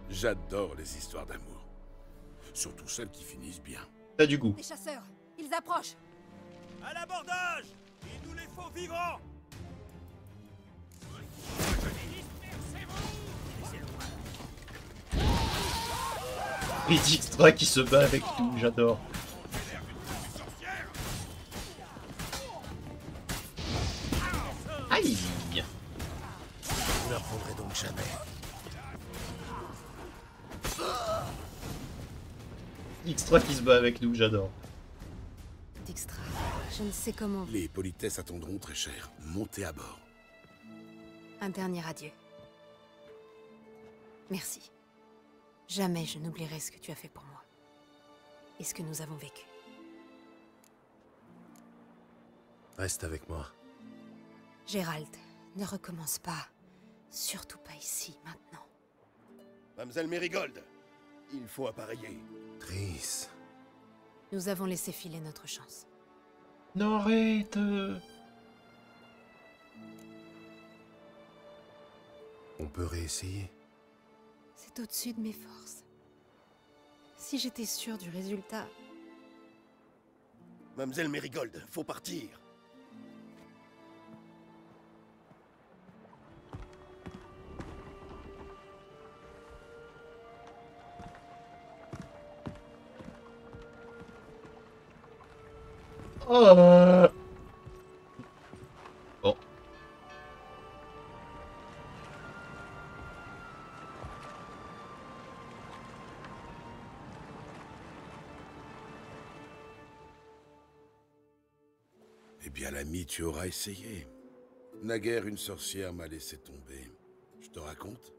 J'adore les histoires d'amour. Surtout celles qui finissent bien. T'as du goût. Les chasseurs, ils approchent. À l'abordage! Il nous les faut vivants! Et Dijkstra qui se bat avec tout, j'adore. Aïe! Vous n'apprendrez donc jamais. Dijkstra qui se bat avec nous, j'adore. Dijkstra, je ne sais comment... Les politesses attendront très cher. Montez à bord. Un dernier adieu. Merci. Jamais je n'oublierai ce que tu as fait pour moi. Et ce que nous avons vécu. Reste avec moi. Gérald, ne recommence pas. Surtout pas ici, maintenant. Mademoiselle Mérigold, il faut appareiller. Triss. Nous avons laissé filer notre chance. Non, arrête! On peut réessayer. C'est au-dessus de mes forces. Si j'étais sûre du résultat... Mademoiselle Mérigold, faut partir. Bon. Eh bien, l'ami, tu auras essayé. Naguère, une sorcière m'a laissé tomber. Je te raconte?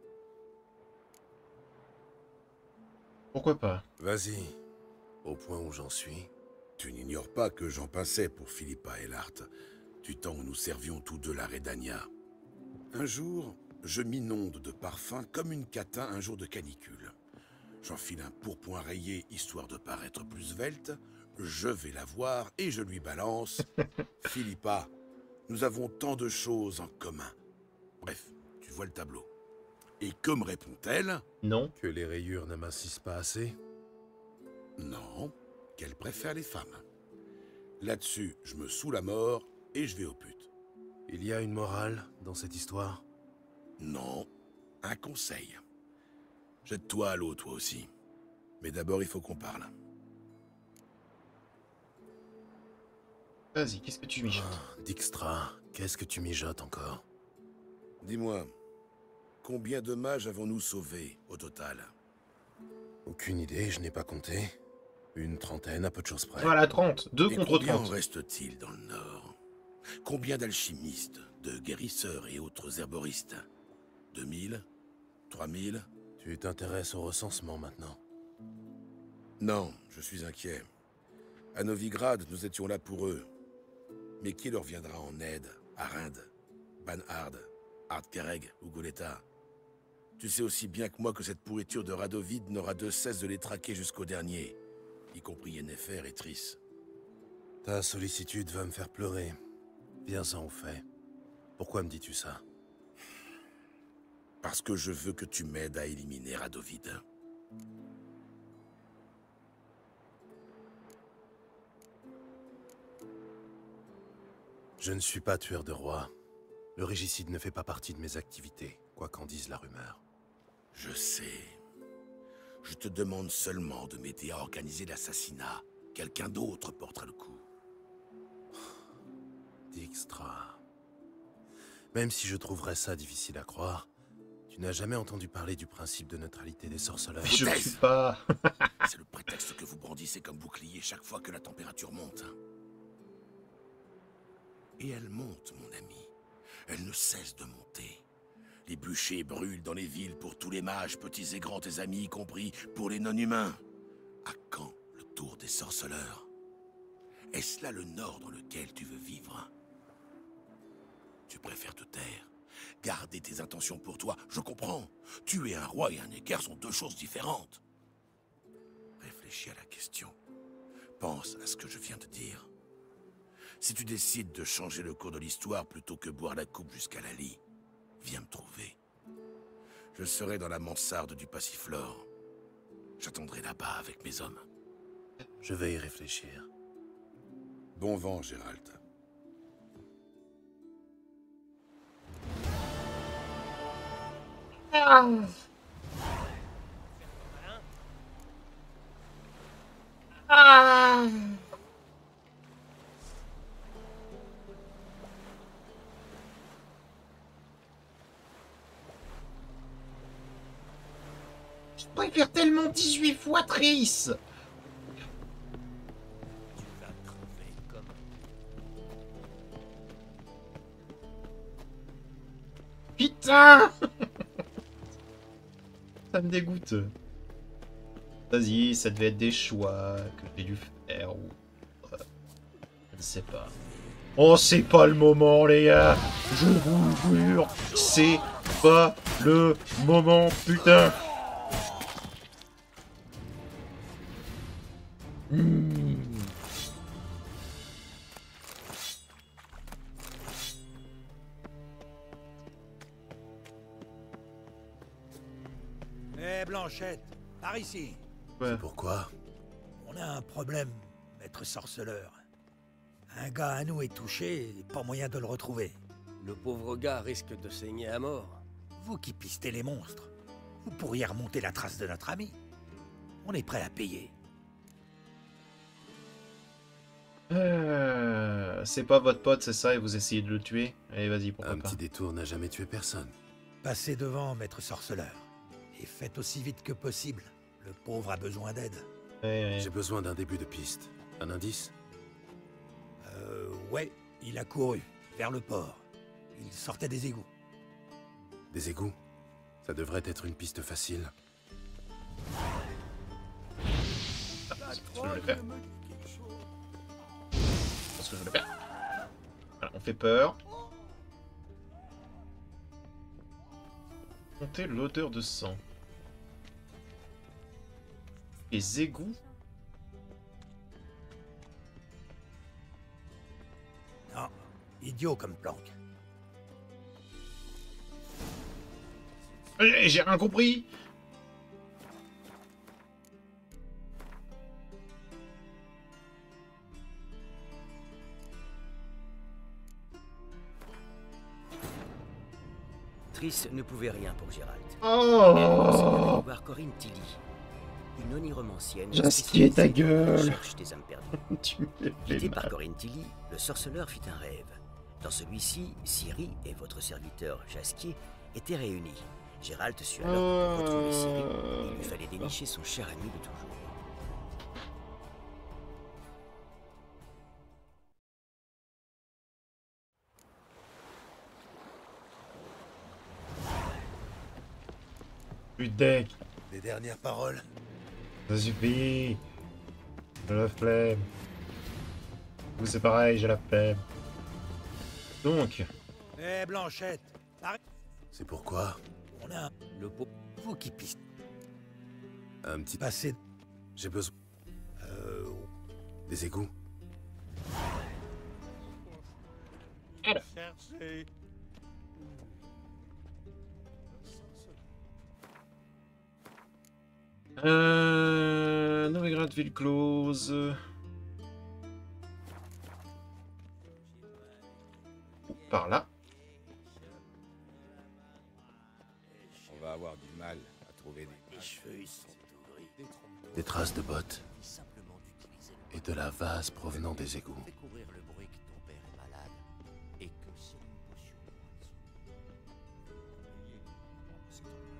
Pourquoi pas? Vas-y. Au point où j'en suis. Tu n'ignores pas que j'en passais pour Philippa Eilhart, du temps où nous servions tous deux la Redania. Un jour, je m'inonde de parfum comme une catin un jour de canicule. J'enfile un pourpoint rayé histoire de paraître plus svelte. Je vais la voir et je lui balance. Philippa, nous avons tant de choses en commun. Bref, tu vois le tableau. Et que me répond-elle? Non. Que les rayures n'amincissent pas assez? Non, qu'elle préfère les femmes. Là-dessus, je me saoule à mort et je vais aux putes. Il y a une morale dans cette histoire? Non, un conseil. Jette-toi à l'eau, toi aussi. Mais d'abord, il faut qu'on parle. Vas-y, qu'est-ce que tu mijotes? Dijkstra, qu'est-ce que tu mijotes encore? Dis-moi, combien de mages avons-nous sauvés au total? Aucune idée, je n'ai pas compté. Une trentaine, à peu de choses près. Voilà, 30. 2 Et contre combien 30. en reste-t-il dans le Nord? Combien d'alchimistes, de guérisseurs et autres herboristes? 2000? 3000? Tu t'intéresses au recensement maintenant? Non, je suis inquiet. À Novigrad, nous étions là pour eux. Mais qui leur viendra en aide à Rind, Banhard, Ardkereg ou Goleta? Tu sais aussi bien que moi que cette pourriture de Radovid n'aura de cesse de les traquer jusqu'au dernier, y compris Yennefer et Triss. Ta sollicitude va me faire pleurer. Viens-en au fait. Pourquoi me dis-tu ça? Parce que je veux que tu m'aides à éliminer Radovid. Je ne suis pas tueur de roi. Le régicide ne fait pas partie de mes activités, quoi qu'en dise la rumeur. Je sais. Je te demande seulement de m'aider à organiser l'assassinat. Quelqu'un d'autre portera le coup. Dijkstra. Même si je trouverais ça difficile à croire, tu n'as jamais entendu parler du principe de neutralité des sorceleurs. Je ne suis pas. C'est le prétexte que vous brandissez comme bouclier chaque fois que la température monte. Et elle monte, mon ami. Elle ne cesse de monter. Les bûchers brûlent dans les villes pour tous les mages, petits et grands, tes amis, y compris pour les non-humains. À quand le tour des sorceleurs? Est-ce là le Nord dans lequel tu veux vivre? Tu préfères te taire, garder tes intentions pour toi, je comprends. Tuer un roi et un équerre sont deux choses différentes. Réfléchis à la question. Pense à ce que je viens de dire. Si tu décides de changer le cours de l'histoire plutôt que boire la coupe jusqu'à la lie, viens me trouver. Je serai dans la mansarde du Passiflore. J'attendrai là-bas avec mes hommes. Je vais y réfléchir. Bon vent, Gérald. Je préfère tellement 18 fois Triss. Putain. Ça me dégoûte. Vas-y, ça devait être des choix que j'ai dû faire ou... Je ne sais pas. Oh, c'est pas le moment, les gars. Je vous jure, c'est pas le moment, putain. Hé, Blanchette, par ici. Ouais. Pourquoi? On a un problème, maître sorceleur. Un gars à nous est touché, et pas moyen de le retrouver. Le pauvre gars risque de saigner à mort. Vous qui pistez les monstres, vous pourriez remonter la trace de notre ami. On est prêt à payer. C'est pas votre pote, c'est ça, et vous essayez de le tuer? Allez, vas-y, pourquoi Un pas. petit détour n'a jamais tué personne. Passez devant, maître sorceleur. Et faites aussi vite que possible. Le pauvre a besoin d'aide. J'ai besoin d'un début de piste. Un indice? Ouais, il a couru, vers le port. Il sortait des égouts. Des égouts? Ça devrait être une piste facile. C'est ce que je voulais faire. C'est ce que je voulais faire. Voilà, on fait peur. Comptez l'odeur de sang. Les égouts. Non, idiot comme planque. J'ai rien compris. Triss ne pouvait rien pour Gérald. Oh. Elle conseilla voir Corinne Tilly, une oniromancienne Jaskier ta spécialisée dans la gueule. recherche des âmes perdues. Tu me fais Guidé mal. par Corinne Tilly, le sorceleur fit un rêve. Dans celui-ci, Ciri et votre serviteur Jaskier étaient réunis. Gérald sut alors que pour retrouver Ciri, il lui fallait dénicher son cher ami de toujours. Plus de deck. Les dernières paroles. Ça suffit. J'ai la flemme. Vous c'est pareil, j'ai la flemme. Donc. Eh Blanchette, arrête. C'est pourquoi? On a le beau vous qui piste. Un petit... Passé. J'ai besoin... Des égouts? Alors. Cherchez. Novigrad ville close. Par là. On va avoir du mal à trouver Les cheveux, ils sont tout gris. Des traces de bottes. Et de la vase provenant des égouts. Découvrir le bruit que ton père est malade. Et que c'est une potion.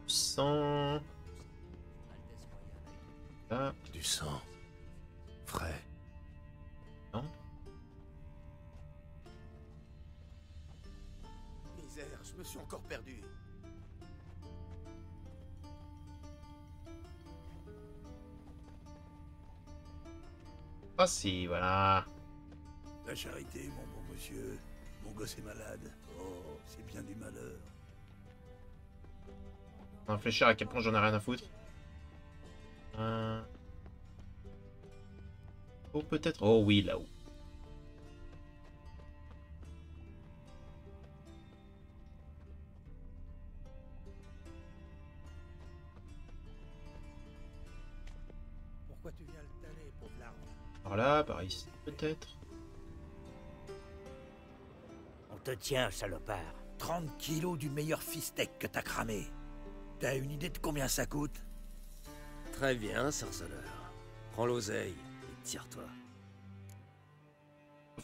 Sang. Là. Du sang. Frais. Non. Misère, je me suis encore perdu. Ah si, voilà. La charité, mon bon monsieur. Mon gosse est malade. Oh, c'est bien du malheur. On va réfléchir à quel point j'en ai rien à foutre. Oh, peut-être. Oh oui, là-haut. Pourquoi tu viens le tanner, pauvre larve? Par là, par ici, peut-être. On te tient, salopard. 30 kilos du meilleur fistec que t'as cramé. T'as une idée de combien ça coûte? Très bien, sorceleur. Prends l'oseille et tire-toi.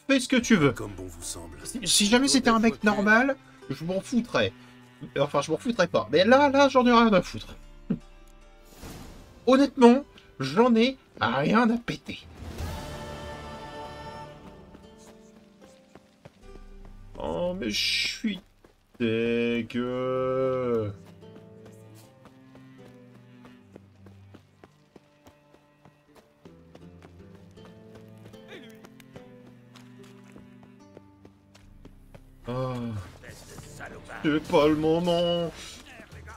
Fais ce que tu veux. Comme bon vous semble. Si jamais c'était un mec normal, je m'en foutrais. Enfin, je m'en foutrais pas. Mais là, j'en ai rien à foutre. Honnêtement, j'en ai rien à péter. Oh, mais je suis dégueu. Oh. C'est pas le moment.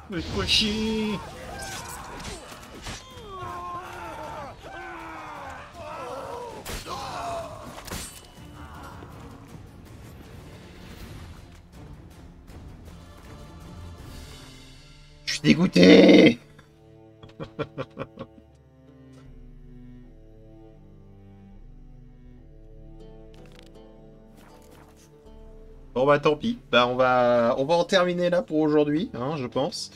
Mais quoi chier. Je suis dégoûté. Bon bah tant pis, bah on va en terminer là pour aujourd'hui, hein, je pense.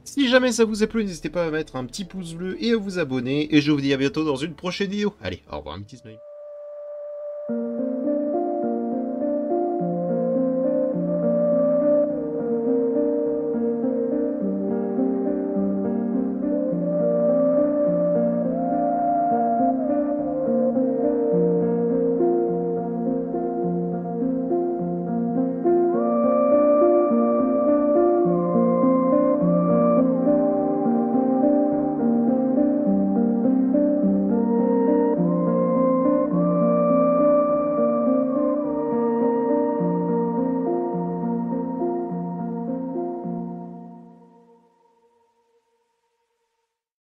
Si jamais ça vous a plu, n'hésitez pas à mettre un petit pouce bleu et à vous abonner, et je vous dis à bientôt dans une prochaine vidéo. Allez, au revoir, un petit smile.